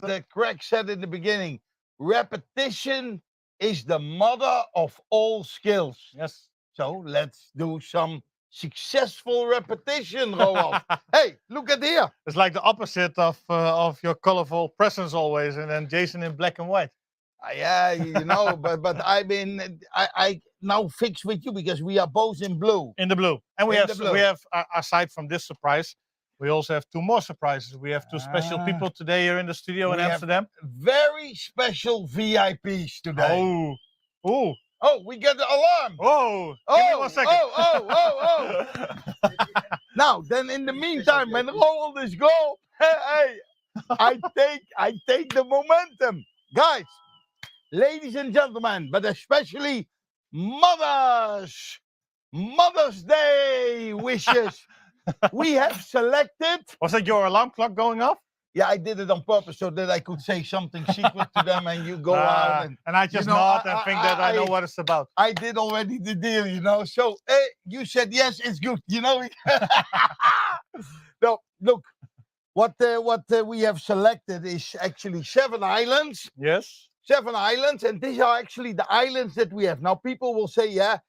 [SPEAKER 2] That Craig said in the beginning, repetition is the mother of all skills.
[SPEAKER 1] Yes.
[SPEAKER 2] So let's do some successful repetition, Roald. Hey, look at here.
[SPEAKER 1] It's like the opposite of your colorful presence always, and then Jason in black and white.
[SPEAKER 2] Yeah, you know, but I mean, I now fix with you because we are both in blue.
[SPEAKER 1] In the blue. And we
[SPEAKER 2] In
[SPEAKER 1] have,
[SPEAKER 2] the blue.
[SPEAKER 1] we have aside from this surprise, we also have two more surprises. We have two special people today here in the studio in
[SPEAKER 2] We have
[SPEAKER 1] Amsterdam.
[SPEAKER 2] Very special VIPs today.
[SPEAKER 1] Oh, oh,
[SPEAKER 2] Oh, we get the alarm.
[SPEAKER 1] oh!
[SPEAKER 2] Oh,
[SPEAKER 1] Give me 1 second.
[SPEAKER 2] oh. Now, then in the meantime, when Roald is gone, hey, I take the momentum. Guys, ladies and gentlemen, but especially mothers, Mother's Day wishes. We have selected.
[SPEAKER 1] Was that your alarm clock going off?
[SPEAKER 2] Yeah, I did it on purpose so that I could say something secret to them and you go out.
[SPEAKER 1] And I just
[SPEAKER 2] you know,
[SPEAKER 1] nod and think that I know what it's about.
[SPEAKER 2] I did already the deal, you know. So you said yes, it's good, you know. No, look, what we have selected is actually 7 islands.
[SPEAKER 1] Yes.
[SPEAKER 2] 7 islands, and these are actually the islands that we have. Now, people will say, yeah,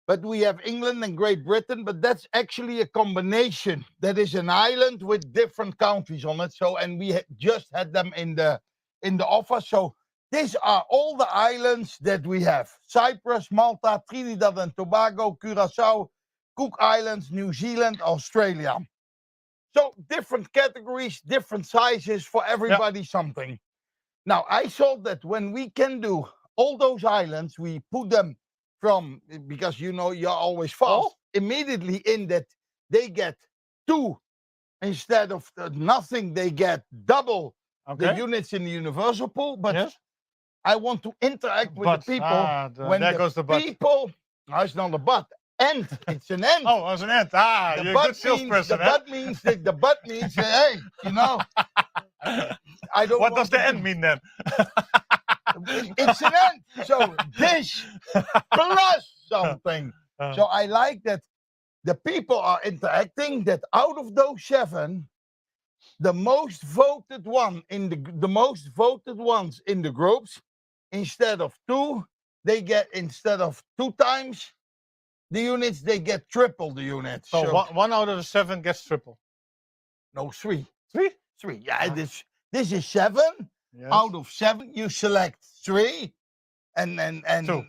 [SPEAKER 2] but we have England and Great Britain, but that's actually a combination. That is an island with different countries on it. So, and we just had them in the offer. So these are all the islands that we have: Cyprus, Malta, Trinidad and Tobago, Curacao, Cook Islands, New Zealand, Australia. So different categories, different sizes, for everybody something. Now, I thought that when we can do all those islands, we put them from, because you know you're always fast.
[SPEAKER 1] Oh.
[SPEAKER 2] Immediately in that they get 2 instead of nothing. They get double the
[SPEAKER 1] Okay.
[SPEAKER 2] units in the universal pool. But
[SPEAKER 1] Yes.
[SPEAKER 2] I want to interact with
[SPEAKER 1] But
[SPEAKER 2] the people. When
[SPEAKER 1] there
[SPEAKER 2] the
[SPEAKER 1] goes the but.
[SPEAKER 2] people, no, it's not a but. End. It's an end.
[SPEAKER 1] Oh, as an end. Ah,
[SPEAKER 2] The
[SPEAKER 1] you're a
[SPEAKER 2] but
[SPEAKER 1] good salesperson.
[SPEAKER 2] the but means that the but means that, hey, you know, I don't.
[SPEAKER 1] What
[SPEAKER 2] want
[SPEAKER 1] does the
[SPEAKER 2] to
[SPEAKER 1] end
[SPEAKER 2] be-
[SPEAKER 1] mean then?
[SPEAKER 2] It's an end. So this plus something. So I like that the people are interacting. That out of those 7, the most voted one in the most voted ones in the groups, instead of 2, they get, instead of 2 times the units, they get triple the units.
[SPEAKER 1] So one out of the 7 gets triple.
[SPEAKER 2] no 3.
[SPEAKER 1] 3?
[SPEAKER 2] 3. Yeah,
[SPEAKER 1] Ah.
[SPEAKER 2] this is 7.
[SPEAKER 1] Yes.
[SPEAKER 2] Out of 7, you select 3, and
[SPEAKER 1] 2.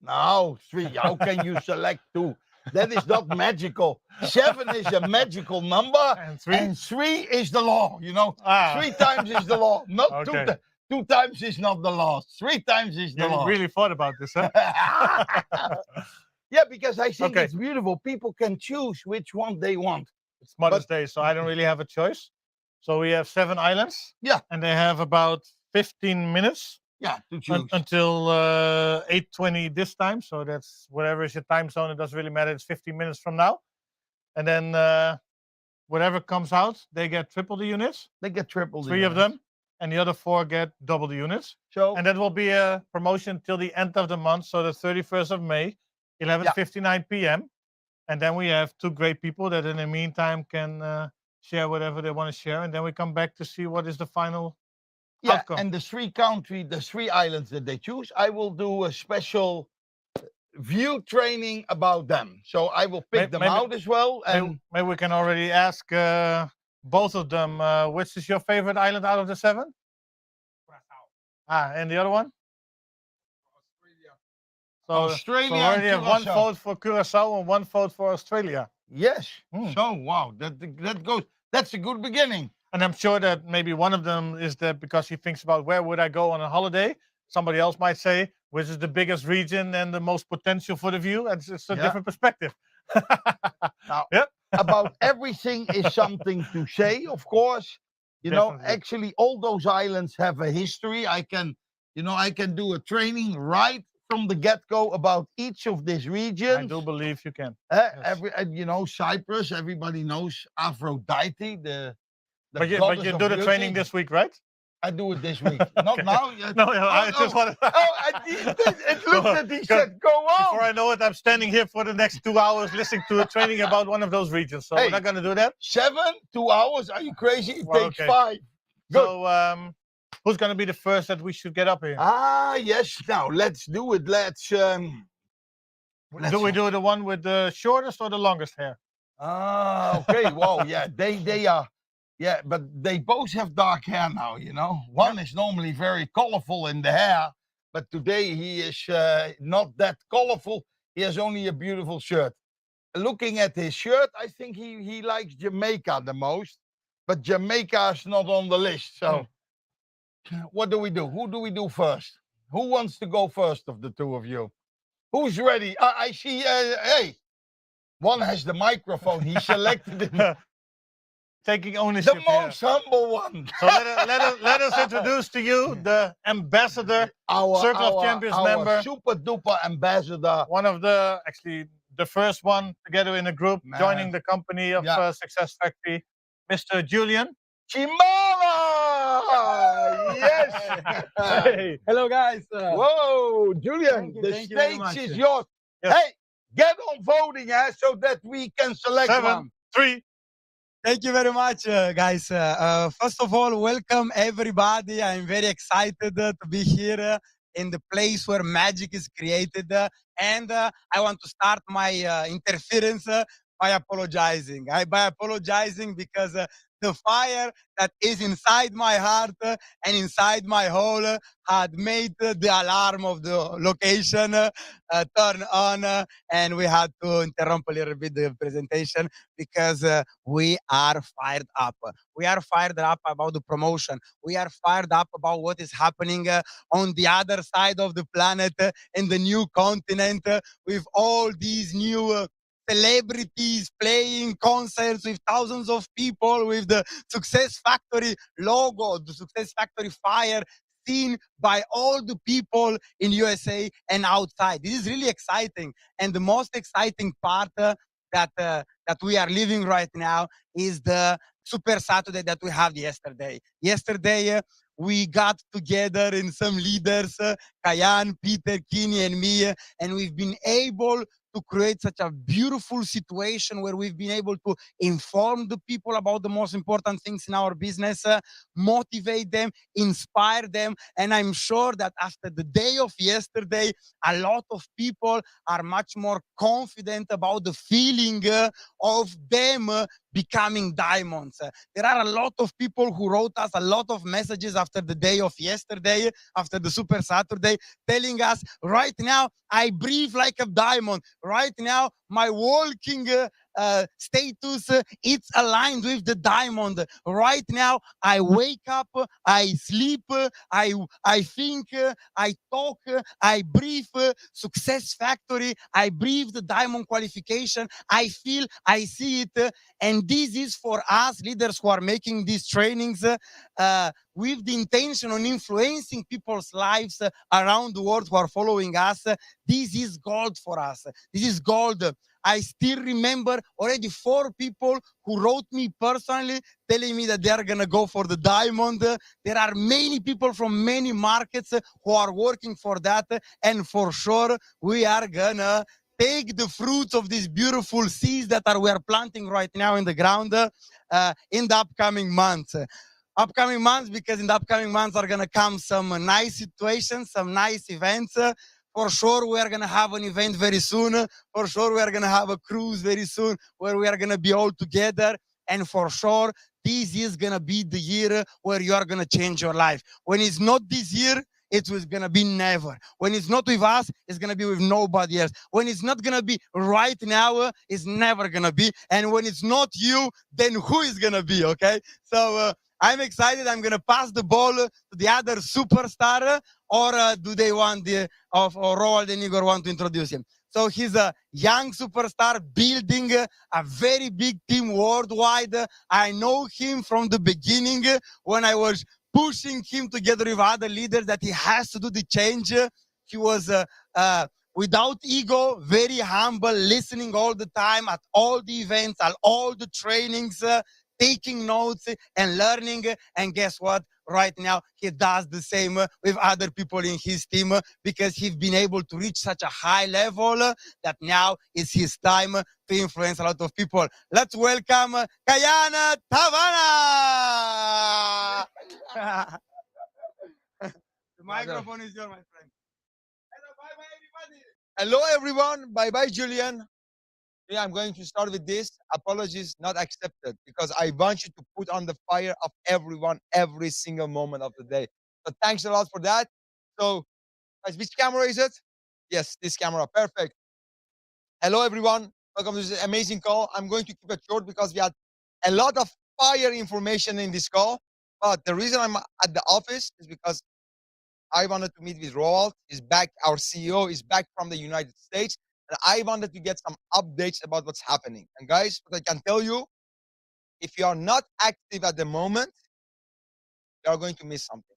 [SPEAKER 2] No, 3. How can you select 2? That is not magical. 7 is a magical number,
[SPEAKER 1] And 3?
[SPEAKER 2] and 3 is the law. You know,
[SPEAKER 1] Ah.
[SPEAKER 2] 3 times is the law. Not
[SPEAKER 1] Okay.
[SPEAKER 2] 2 times is not the law. 3 times is the
[SPEAKER 1] You
[SPEAKER 2] law.
[SPEAKER 1] really thought about this, huh?
[SPEAKER 2] Yeah, because I think
[SPEAKER 1] Okay.
[SPEAKER 2] it's beautiful. People can choose which one they want.
[SPEAKER 1] It's Mother's Day, so I don't really have a choice. So we have 7 islands.
[SPEAKER 2] Yeah.
[SPEAKER 1] And they have about 15 minutes
[SPEAKER 2] Yeah, to choose.
[SPEAKER 1] until 8:20 this time. So that's whatever is your time zone. It doesn't really matter. It's 15 minutes from now. And then whatever comes out, they get triple the units.
[SPEAKER 2] They get triple. the
[SPEAKER 1] 3 of
[SPEAKER 2] units.
[SPEAKER 1] them. And the other 4 get double the units.
[SPEAKER 2] So
[SPEAKER 1] And that will be a promotion till the end of the month. So the 31st of May, 11:59 p.m. And then we have 2 great people that in the meantime can share whatever they want to share. And then we come back to see what is the final
[SPEAKER 2] yeah,
[SPEAKER 1] outcome.
[SPEAKER 2] and the 3 islands that they choose, I will do a special view training about them. So I will pick them
[SPEAKER 1] maybe-
[SPEAKER 2] out as well. And
[SPEAKER 1] Maybe we can already ask both of them, which is your favorite island out of the 7? And the other one? So,
[SPEAKER 2] Australia
[SPEAKER 1] so we
[SPEAKER 2] and
[SPEAKER 1] already have 1
[SPEAKER 2] Curaçao.
[SPEAKER 1] vote for Curacao and 1 vote for Australia.
[SPEAKER 2] yes,
[SPEAKER 1] Hmm.
[SPEAKER 2] so wow, that goes. That's a good beginning.
[SPEAKER 1] And I'm sure that maybe one of them is that because he thinks about where would I go on a holiday. Somebody else might say, which is the biggest region and the most potential for the view. And it's a
[SPEAKER 2] Yeah.
[SPEAKER 1] different perspective.
[SPEAKER 2] Now,
[SPEAKER 1] Yep.
[SPEAKER 2] about everything is something to say, of course. You know,
[SPEAKER 1] Definitely.
[SPEAKER 2] actually, all those islands have a history. I can do a training right from the get-go about each of these
[SPEAKER 1] I
[SPEAKER 2] regions.
[SPEAKER 1] do believe you can.
[SPEAKER 2] Cyprus, everybody knows Aphrodite, the
[SPEAKER 1] But you
[SPEAKER 2] goddess of
[SPEAKER 1] do the training
[SPEAKER 2] beauty.
[SPEAKER 1] this week, right?
[SPEAKER 2] I do it this week.
[SPEAKER 1] Okay.
[SPEAKER 2] Not now.
[SPEAKER 1] No, I just want to.
[SPEAKER 2] It looked at he said, go
[SPEAKER 1] Before
[SPEAKER 2] on.
[SPEAKER 1] I know it, I'm standing here for the next 2 hours listening to a training about one of those regions. So
[SPEAKER 2] Hey.
[SPEAKER 1] we're not going to do that.
[SPEAKER 2] 7, 2 hours? Are you crazy? It
[SPEAKER 1] Well,
[SPEAKER 2] takes
[SPEAKER 1] okay.
[SPEAKER 2] 5. Good.
[SPEAKER 1] So who's going to be the first that we should get up here?
[SPEAKER 2] Yes. Now let's do it. Let's
[SPEAKER 1] Do we do the one with the shortest or the longest hair?
[SPEAKER 2] okay. Wow. Yeah. They are. Yeah, but they both have dark hair now. You know, one is normally very colorful in the hair, but today he is not that colorful. He has only a beautiful shirt. Looking at his shirt, I think he likes Jamaica the most, but Jamaica is not on the list. So, what do we do? Who do we do first? Who wants to go first of the 2 of you? Who's ready? I see. Hey, one has the microphone. He selected it.
[SPEAKER 1] Taking
[SPEAKER 2] The
[SPEAKER 1] ownership here.
[SPEAKER 2] most humble one.
[SPEAKER 1] So let us introduce to you the ambassador,
[SPEAKER 2] Our
[SPEAKER 1] Circle of Champions member.
[SPEAKER 2] super duper ambassador.
[SPEAKER 1] one of the first one together in a group,
[SPEAKER 2] Man.
[SPEAKER 1] joining the company of
[SPEAKER 2] Yeah.
[SPEAKER 1] Success Factory, Mr. Julian.
[SPEAKER 2] Chimara! Yes.
[SPEAKER 1] Hey.
[SPEAKER 6] Hello, guys.
[SPEAKER 2] Whoa, Julian,
[SPEAKER 6] Thank you,
[SPEAKER 2] the
[SPEAKER 6] thank you very
[SPEAKER 2] stage
[SPEAKER 6] much.
[SPEAKER 2] is yours.
[SPEAKER 1] Yes.
[SPEAKER 2] Hey, get on voting, so that we can select
[SPEAKER 1] 7,
[SPEAKER 2] one.
[SPEAKER 1] 3.
[SPEAKER 6] Thank you very much, guys. First of all, welcome everybody. I'm very excited to be here in the place where magic is created. And I want to start my interference by apologizing. By apologizing because the fire that is inside my heart and inside my hole had made the alarm of the location turn on, and we had to interrupt a little bit the presentation because we are fired up. We are fired up about the promotion. We are fired up about what is happening on the other side of the planet in the new continent with all these new celebrities playing concerts with thousands of people with the Success Factory logo, the Success Factory fire seen by all the people in USA and outside. This is really exciting. And the most exciting part that we are living right now is the Super Saturday that we had yesterday. Yesterday, we got together in some leaders, Kayan, Peter, Kini, and me, and we've been able to create such a beautiful situation where we've been able to inform the people about the most important things in our business, motivate them, inspire them. And I'm sure that after the day of yesterday, a lot of people are much more confident about the feeling of them becoming diamonds. There are a lot of people who wrote us a lot of messages after the day of yesterday, after the Super Saturday, telling us, right now, I breathe like a diamond. Right now, my walking status, it's aligned with the diamond. Right now, I wake up, I sleep, I think, I talk, I breathe Success Factory, I breathe the diamond qualification, I feel, I see it. And this is for us leaders who are making these trainings with the intention on influencing people's lives around the world who are following us. This is gold for us. This is gold. I still remember already 4 people who wrote me personally telling me that they are going to go for the diamond. There are many people from many markets who are working for that. And for sure, we are going to take the fruits of these beautiful seeds that we are planting right now in the ground in the upcoming months. Because in the upcoming months are going to come some nice situations, some nice events. For sure, we are going to have an event very soon. For sure, we are going to have a cruise very soon where we are going to be all together. And for sure, this is going to be the year where you are going to change your life. When it's not this year, it was going to be never. When it's not with us, it's going to be with nobody else. When it's not going to be right now, it's never going to be. And when it's not you, then who is going to be, okay? So I'm excited. I'm going to pass the ball to the other superstar, or do they want or Roald and Igor want to introduce him? So he's a young superstar building a very big team worldwide. I know him from the beginning when I was pushing him together with other leaders that he has to do the change. He was without ego, very humble, listening all the time at all the events, at all the trainings, taking notes and learning. And guess what? Right now, he does the same with other people in his team because he's been able to reach such a high level that now is his time to influence a lot of people. Let's welcome Kayana Tavana. The microphone is yours, my friend. Hello, bye-bye, everybody.
[SPEAKER 7] Hello, everyone. Bye-bye, Julian. Yeah, I'm going to start with this. Apologies not accepted, because I want you to put on the fire of everyone every single moment of the day. So thanks a lot for that. So, guys, which camera is it? Yes, this camera. Perfect. Hello, everyone. Welcome to this amazing call. I'm going to keep it short because we had a lot of fire information in this call. But the reason I'm at the office is because I wanted to meet with Roald. He's back. Our CEO is back from the United States. And I wanted to get some updates about what's happening. And guys, what I can tell you, if you are not active at the moment, you are going to miss something.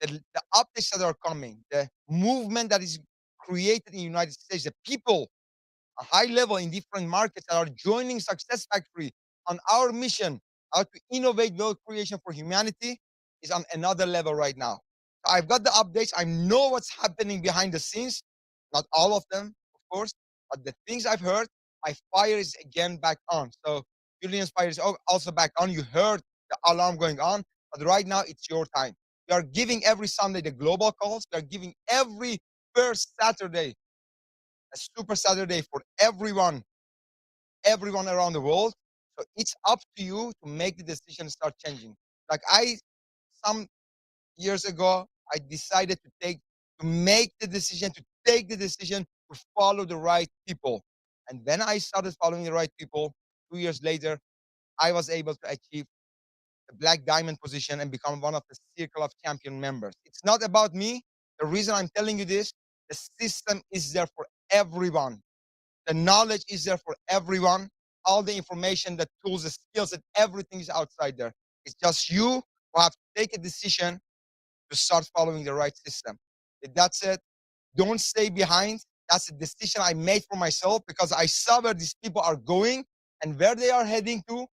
[SPEAKER 7] The updates that are coming, the movement that is created in the United States, the people, a high level in different markets that are joining Success Factory on our mission, how to innovate wealth creation for humanity, is on another level right now. So I've got the updates. I know what's happening behind the scenes. Not all of them, of course, but the things I've heard, my fire is again back on. So Julian's fire is also back on. You heard the alarm going on, but right now it's your time. We are giving every Sunday the global calls. We are giving every first Saturday a Super Saturday for everyone everyone around the world. So it's up to you to make the decision and start changing. Like some years ago, I decided to make the decision, to take the decision to follow the right people. And when I started following the right people, 2 years later, I was able to achieve the black diamond position and become one of the circle of champion members. It's not about me. The reason I'm telling you this, the system is there for everyone. The knowledge is there for everyone. All the information, the tools, the skills, and everything is outside there. It's just you who have to take a decision to start following the right system. That's it. Don't stay behind. That's a decision I made for myself because I saw where these people are going and where they are heading to.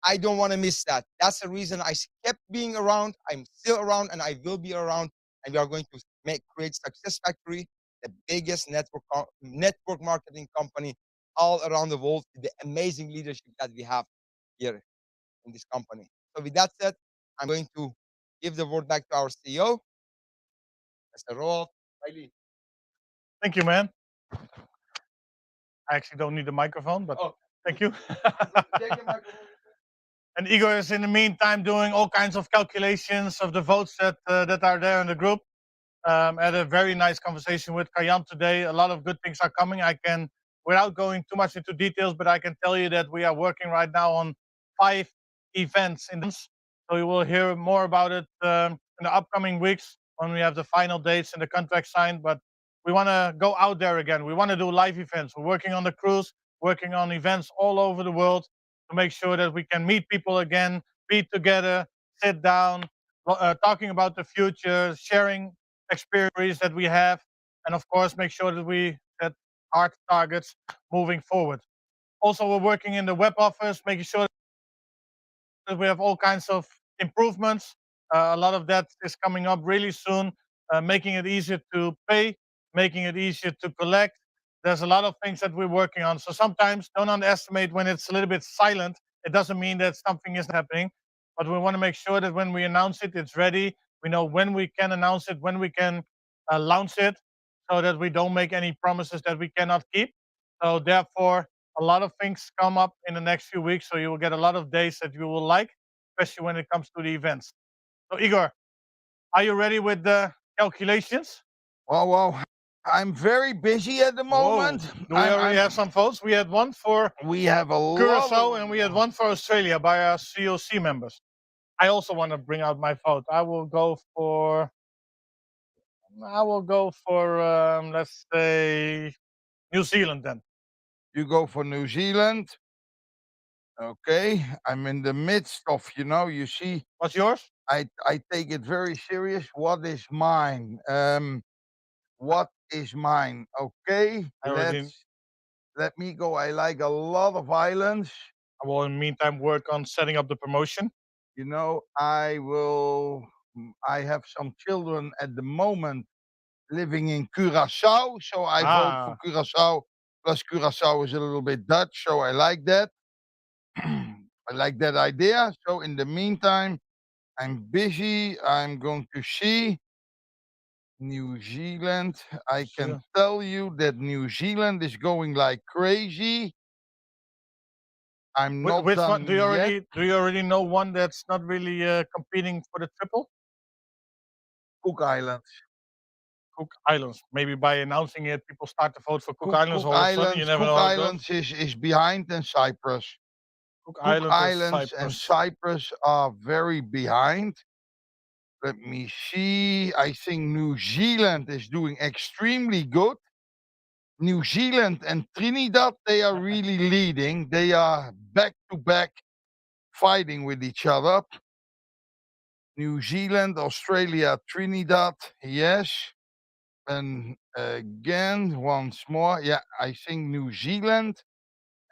[SPEAKER 7] I don't want to miss that. That's the reason I kept being around. I'm still around and I will be around. And we are going to create Success Factory, the biggest network marketing company all around the world, with the amazing leadership that we have here in this company. So with that said, I'm going to give the word back to our CEO, Mr. Roald.
[SPEAKER 1] Thank you, man. I actually don't need the microphone, but thank you. And Igor is in the meantime doing all kinds of calculations of the votes that are there in the group. Had a very nice conversation with Kayan today. A lot of good things are coming. I can, without going too much into details, but I can tell you that we are working right now on 5 events in this. So you will hear more about it in the upcoming weeks when we have the final dates and the contract signed. But we want to go out there again. We want to do live events. We're working on the cruise, working on events all over the world to make sure that we can meet people again, be together, sit down, talking about the future, sharing experience that we have, and of course make sure that we set hard targets moving forward. Also, we're working in the web office, making sure that we have all kinds of improvements. A lot of that is coming up really soon, making it easier to pay, making it easier to collect. There's a lot of things that we're working on. So sometimes don't underestimate when it's a little bit silent. It doesn't mean that something isn't happening, but we want to make sure that when we announce it, it's ready. We know when we can announce it, when we can launch it, so that we don't make any promises that we cannot keep. So therefore, a lot of things come up in the next few weeks, so you will get a lot of days that you will like, especially when it comes to the events. So Igor, are you ready with the calculations?
[SPEAKER 2] Well, I'm very busy at the moment.
[SPEAKER 1] Do we already have some votes? We had one for
[SPEAKER 2] We have a lot
[SPEAKER 1] Curacao
[SPEAKER 2] of-
[SPEAKER 1] and we had one for Australia by our COC members. I also want to bring out my vote. I will go for let's say New Zealand then.
[SPEAKER 2] You go for New Zealand. Okay, I'm in the midst of, you see,
[SPEAKER 1] What's yours?
[SPEAKER 2] I take it very serious. What is mine? What is mine? Okay,
[SPEAKER 1] I already-
[SPEAKER 2] let me go. I like a lot of islands.
[SPEAKER 1] I will in the meantime work on setting up the promotion.
[SPEAKER 2] I have some children at the moment living in Curacao, so I vote for Curacao. Plus, Curacao is a little bit Dutch, so I like that. I like that idea. So, in the meantime, I'm busy. I'm going to see New Zealand. I can
[SPEAKER 1] Sure.
[SPEAKER 2] tell you that New Zealand is going like crazy. I'm not
[SPEAKER 1] Which
[SPEAKER 2] done
[SPEAKER 1] one? Do you
[SPEAKER 2] yet.
[SPEAKER 1] already know one that's not really competing for the triple?
[SPEAKER 2] Cook Islands.
[SPEAKER 1] Cook Islands. Maybe by announcing it, people start to vote for Cook Islands
[SPEAKER 2] Cook
[SPEAKER 1] all of a sudden. You never know how it goes.
[SPEAKER 2] Islands is behind in Cyprus.
[SPEAKER 1] Cook
[SPEAKER 2] Cook
[SPEAKER 1] Islands
[SPEAKER 2] and
[SPEAKER 1] Cyprus.
[SPEAKER 2] Cyprus are very behind. Let me see. I think New Zealand is doing extremely good. New Zealand and Trinidad, they are really leading. They are back to back fighting with each other. New Zealand, Australia, Trinidad, yes. And again, once more, yeah, I think New Zealand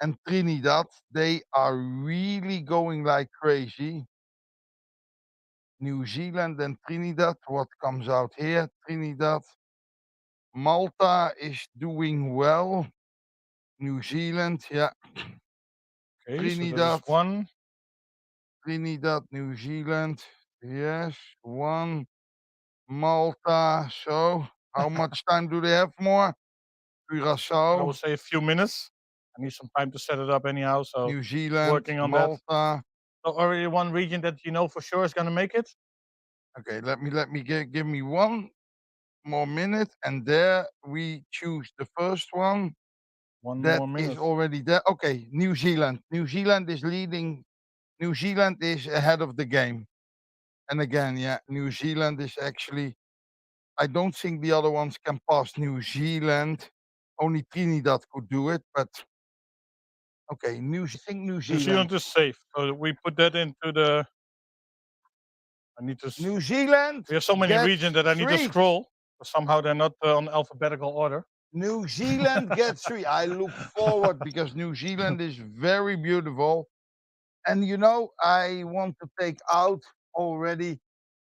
[SPEAKER 2] and Trinidad, they are really going like crazy. New Zealand and Trinidad, what comes out here? Trinidad. Malta is doing well. New Zealand, yeah.
[SPEAKER 1] Okay,
[SPEAKER 2] Trinidad.
[SPEAKER 1] so there's one.
[SPEAKER 2] Trinidad, New Zealand, yes, one. Malta, so how much time do they have more?
[SPEAKER 1] I
[SPEAKER 2] Curacao.
[SPEAKER 1] would say a few minutes. I need some time to set it up anyhow. So
[SPEAKER 2] New Zealand,
[SPEAKER 1] working on that.
[SPEAKER 2] Malta.
[SPEAKER 1] So already one region that you know for sure is going to make it.
[SPEAKER 2] Okay, let me give me 1 more minute, and there we choose the first one.
[SPEAKER 1] One
[SPEAKER 2] That
[SPEAKER 1] more
[SPEAKER 2] is
[SPEAKER 1] minute.
[SPEAKER 2] already there. Okay, New Zealand. New Zealand is leading. New Zealand is ahead of the game. And again, yeah, New Zealand is actually. I don't think the other ones can pass New Zealand. Only Trinidad could do it, but okay, New
[SPEAKER 1] New Zealand is safe. So we put that into the. I need to.
[SPEAKER 2] New Zealand.
[SPEAKER 1] We have so many
[SPEAKER 2] gets
[SPEAKER 1] regions that I need to
[SPEAKER 2] 3.
[SPEAKER 1] scroll. Somehow they're not on alphabetical order.
[SPEAKER 2] New Zealand gets 3. I look forward because New Zealand is very beautiful. And you know, I want to take out already,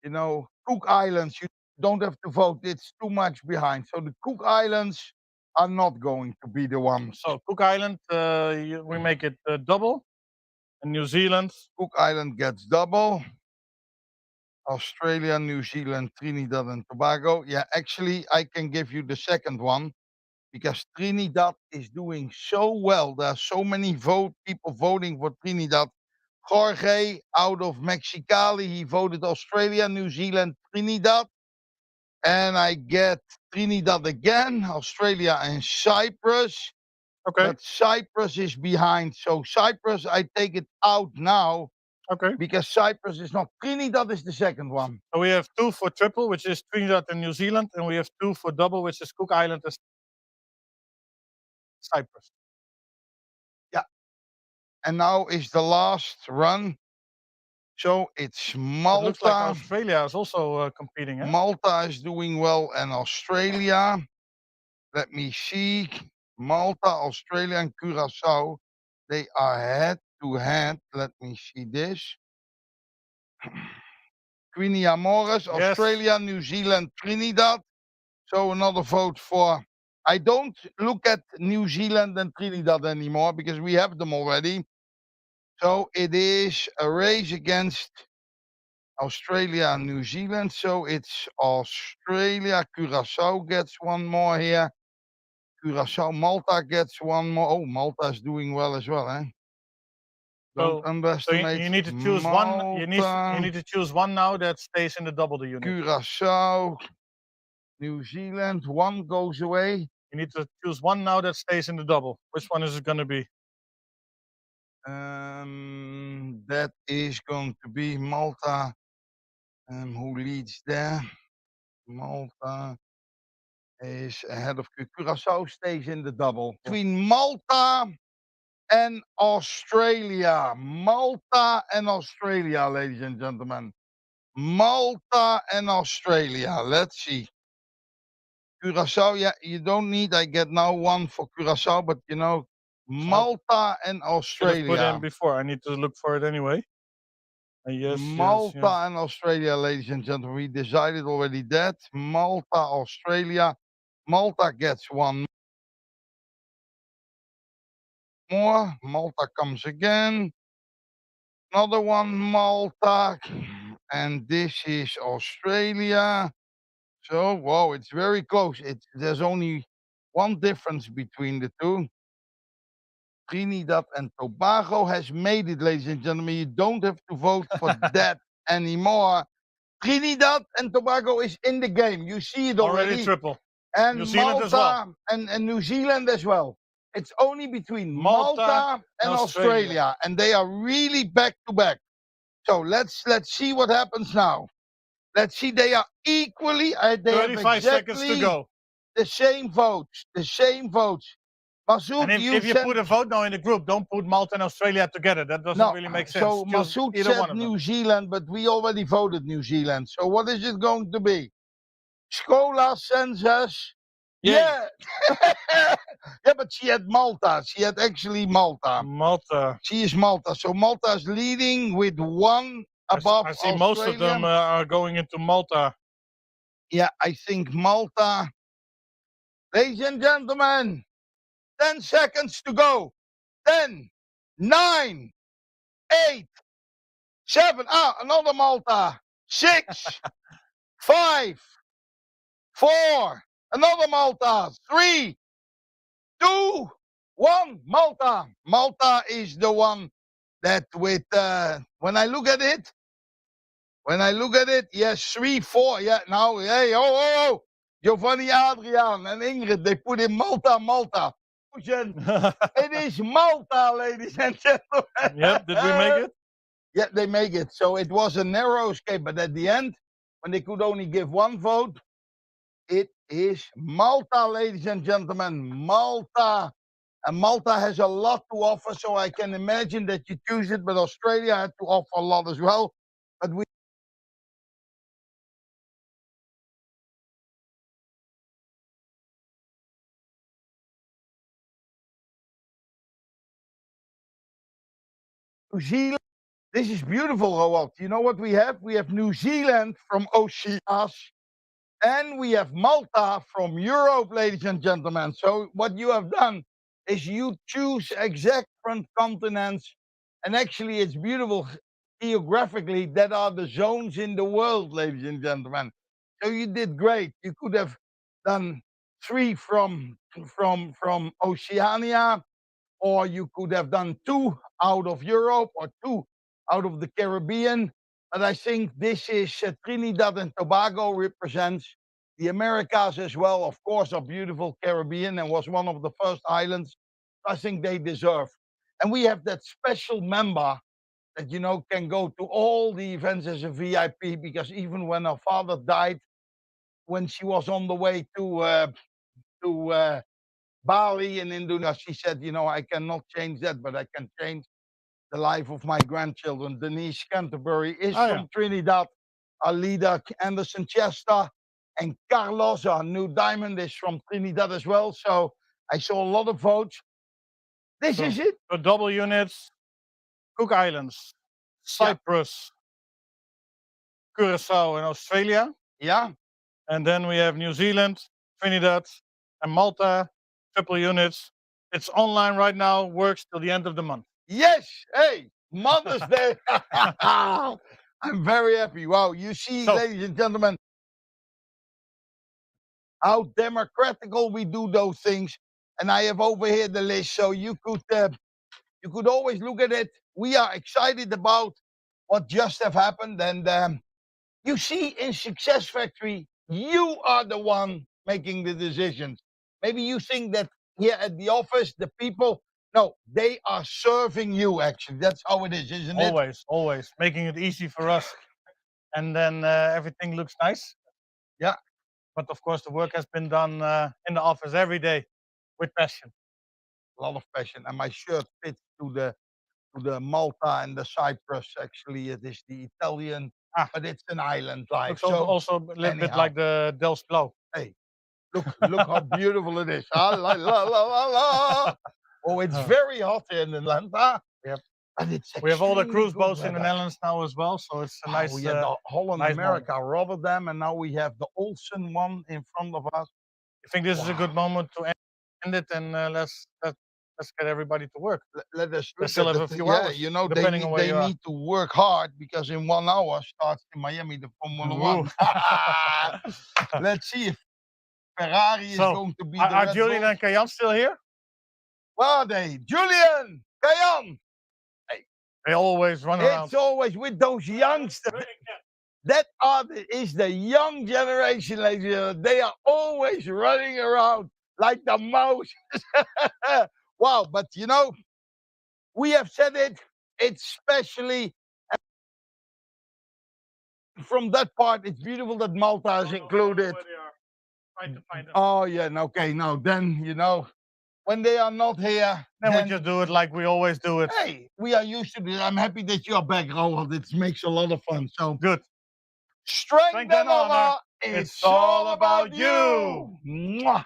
[SPEAKER 2] you know, Cook Islands. You don't have to vote. It's too much behind. So the Cook Islands are not going to be the ones.
[SPEAKER 1] So Cook Island, we make it double. And New Zealand.
[SPEAKER 2] Cook Island gets double. Australia, New Zealand, Trinidad and Tobago. Yeah, actually, I can give you the second one because Trinidad is doing so well. There are so many people voting for Trinidad. Jorge out of Mexicali, he voted Australia, New Zealand, Trinidad. And I get Trinidad again, Australia and Cyprus.
[SPEAKER 1] Okay.
[SPEAKER 2] But Cyprus is behind. So Cyprus, I take it out now.
[SPEAKER 1] Okay.
[SPEAKER 2] Because Cyprus is not. Trinidad is the second one.
[SPEAKER 1] So we have 2 for triple, which is Trinidad and New Zealand, and we have 2 for double, which is Cook Island and Cyprus.
[SPEAKER 2] Yeah. And now is the last run. So it's Malta.
[SPEAKER 1] It looks like Australia is also competing. Eh?
[SPEAKER 2] Malta is doing well, and Australia. Let me see. Malta, Australia, and Curacao. They are head to head. Let me see this. Queenie Amores, Australia, New Zealand, Trinidad. So another vote for. I don't look at New Zealand and Trinidad anymore because we have them already. So it is a race against Australia and New Zealand. So it's Australia, Curacao gets one more here. Curacao, Malta gets one more. Oh, Malta is doing well as well, eh? Don't
[SPEAKER 1] So
[SPEAKER 2] underestimate.
[SPEAKER 1] you need to choose one. You need to choose one now that stays in the double the unit.
[SPEAKER 2] Curacao, New Zealand, one goes away.
[SPEAKER 1] You need to choose one now that stays in the double. Which one is it going to be?
[SPEAKER 2] That is going to be Malta. Who leads there? Malta is ahead of Curacao, stays in the double. Between Malta and Australia. Malta and Australia, ladies and gentlemen. Malta and Australia. Let's see. Curacao, yeah, you don't need. I get now one for Curacao, but you know, Malta and Australia.
[SPEAKER 1] Put in before. I need to look for it anyway. Yes,
[SPEAKER 2] Malta
[SPEAKER 1] yes.
[SPEAKER 2] and Australia, ladies and gentlemen. We decided already that. Malta, Australia. Malta gets one more. Malta comes again. Another one, Malta. And this is Australia. So, whoa, it's very close. There's only one difference between the two. Trinidad and Tobago has made it, ladies and gentlemen. You don't have to vote for that anymore. Trinidad and Tobago is in the game. You see it already.
[SPEAKER 1] Triple.
[SPEAKER 2] And
[SPEAKER 1] New Zealand
[SPEAKER 2] Malta
[SPEAKER 1] as well.
[SPEAKER 2] and New Zealand as well. It's only between Malta and Australia. And they are really back to back. So let's see what happens now. Let's see. They are equally. They
[SPEAKER 1] 35 seconds to go.
[SPEAKER 2] The same votes. The same votes. Masoud,
[SPEAKER 1] and if you put a vote now in the group, don't put Malta and Australia together. That doesn't really make sense.
[SPEAKER 2] So Masoud said New Zealand, but we already voted New Zealand. So what is it going to be? Scola sends us. Yeah. Yeah, but she had Malta. She had actually Malta.
[SPEAKER 1] Malta.
[SPEAKER 2] She is Malta. So Malta is leading with one above
[SPEAKER 1] I see
[SPEAKER 2] Australia.
[SPEAKER 1] most of them are going into Malta.
[SPEAKER 2] Yeah, I think Malta. Ladies and gentlemen, 10 seconds to go. 10, 9, 8, 7. Another Malta. 6, 5, 4. Another Malta. 3, 2, One, Malta. Malta is the one that with, when I look at it, yes, 3, 4, yeah, now, hey, oh, Giovanni, Adrian, and Ingrid, they put in Malta. It is Malta, ladies and gentlemen.
[SPEAKER 1] Yep, did we make it?
[SPEAKER 2] Yeah, they make it. So it was a narrow escape, but at the end, when they could only give one vote, it is Malta, ladies and gentlemen. Malta. And Malta has a lot to offer, so I can imagine that you choose it, but Australia had to offer a lot as well. But we New Zealand. This is beautiful, Roald. You know what we have? We have New Zealand from Oceania, and we have Malta from Europe, ladies and gentlemen. So what you have done is you choose exact different continents, and actually it's beautiful geographically. That are the zones in the world, ladies and gentlemen. So you did great. You could have done 3 from Oceania, or you could have done 2 out of Europe or 2 out of the Caribbean. But I think this is Trinidad and Tobago represents the Americas as well. Of course, a beautiful Caribbean, and was one of the first islands. I think they deserve. And we have that special member that, you know, can go to all the events as a VIP, because even when her father died, when she was on the way to Bali in Indonesia, she said, you know, I cannot change that, but I can change the life of my grandchildren. Denise Canterbury is from Trinidad. Our leader, Anderson Chester, and Carlos, our new diamond, is from Trinidad as well. So I saw a lot of votes. This is it.
[SPEAKER 1] So double units, Cook Islands, Cyprus, Curacao, and Australia.
[SPEAKER 2] Yeah.
[SPEAKER 1] And then we have New Zealand, Trinidad, and Malta, triple units. It's online right now, works till the end of the month.
[SPEAKER 2] Yes. Hey, Mother's Day. I'm very happy. Wow. You see, ladies and gentlemen, how democratical we do those things. And I have over here the list, so you could always look at it. We are excited about what just have happened. And you see, in Success Factory, you are the one making the decisions. Maybe you think that here at the office, the people, no, they are serving you, actually. That's how it is, isn't it?
[SPEAKER 1] Always. Making it easy for us. And then everything looks nice.
[SPEAKER 2] Yeah.
[SPEAKER 1] But of course, the work has been done in the office every day with passion.
[SPEAKER 2] A lot of passion. And my shirt fits to the Malta and the Cyprus. Actually, it is the Italian, but it's an island life.
[SPEAKER 1] Looks also a little bit like the Del Splo.
[SPEAKER 2] Hey, look how beautiful it is. Oh, it's very hot here in Atlanta.
[SPEAKER 1] Yep.
[SPEAKER 2] And it's
[SPEAKER 1] we have all the cruise boats in the
[SPEAKER 2] weather.
[SPEAKER 1] Netherlands now as well, so it's a nice.
[SPEAKER 2] We had the Holland,
[SPEAKER 1] nice
[SPEAKER 2] America, Rotterdam, and now we have the Olsen one in front of us.
[SPEAKER 1] I think this is a good moment to end it, and let's get everybody to work.
[SPEAKER 2] Let us.
[SPEAKER 1] They still have a few hours.
[SPEAKER 2] You know,
[SPEAKER 1] depending on where
[SPEAKER 2] they
[SPEAKER 1] you are.
[SPEAKER 2] need to work hard, because in 1 hour starts in Miami the Formula One. Let's see if Ferrari is going to be.
[SPEAKER 1] Are Julian and Kayan still here?
[SPEAKER 2] Where are they? Julian, Kayan.
[SPEAKER 1] They always run around.
[SPEAKER 2] It's always with those youngsters. That is the young generation, ladies and gentlemen. They are always running around like the mouse. Wow, but you know, we have said it. It's especially from that part. It's beautiful that Malta is included.
[SPEAKER 1] Trying to find them.
[SPEAKER 2] Oh yeah, okay. Now then, you know, when they are not here,
[SPEAKER 1] then we just do it like we always do it.
[SPEAKER 2] Hey, we are used to this. I'm happy that you are back, Roland. It makes a lot of fun. So
[SPEAKER 1] good.
[SPEAKER 2] Strength and honor. It's all about you. Mwah.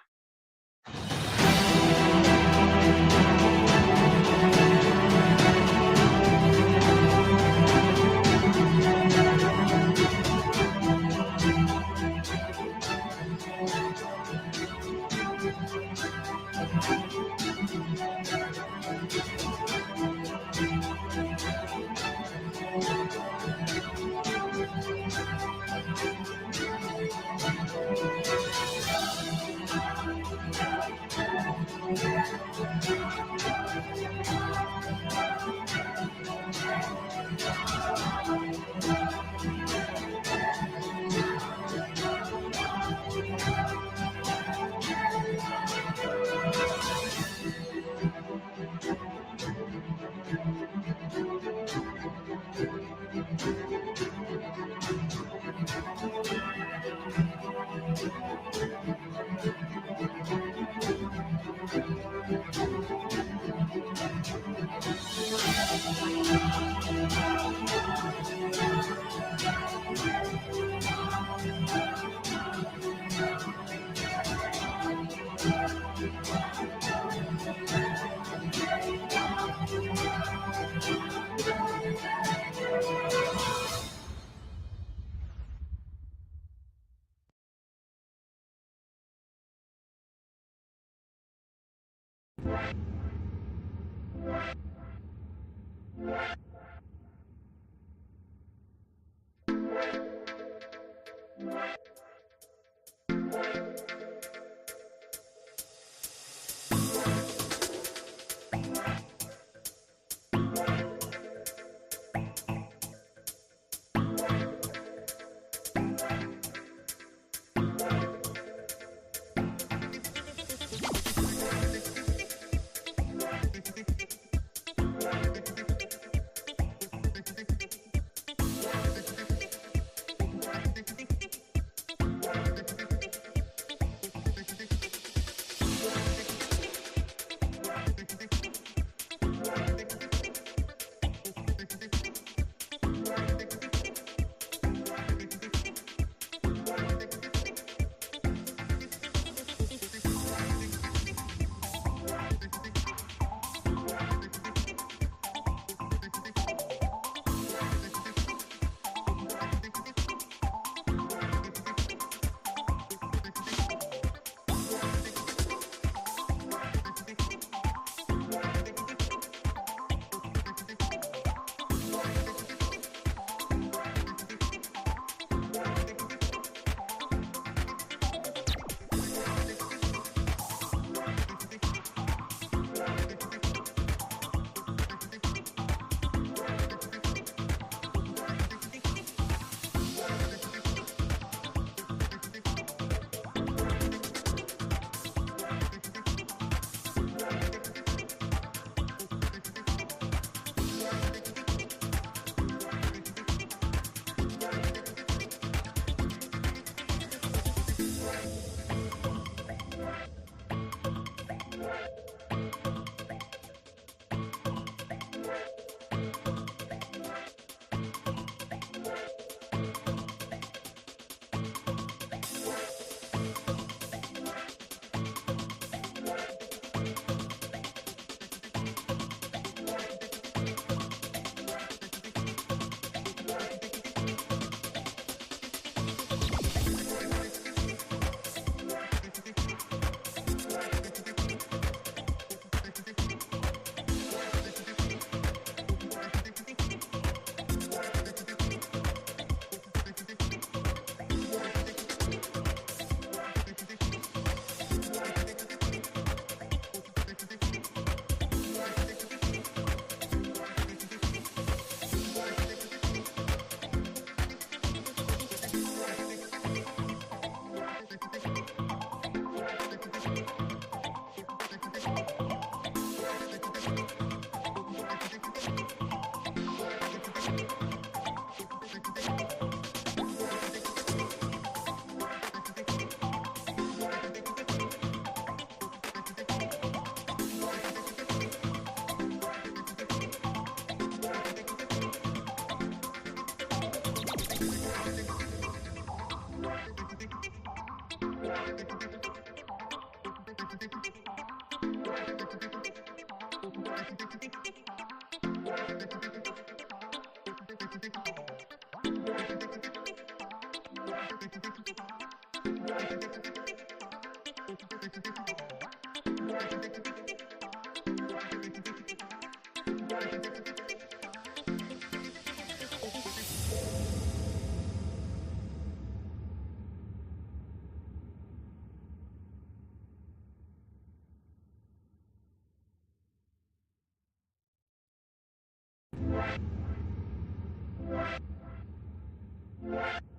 [SPEAKER 3] you.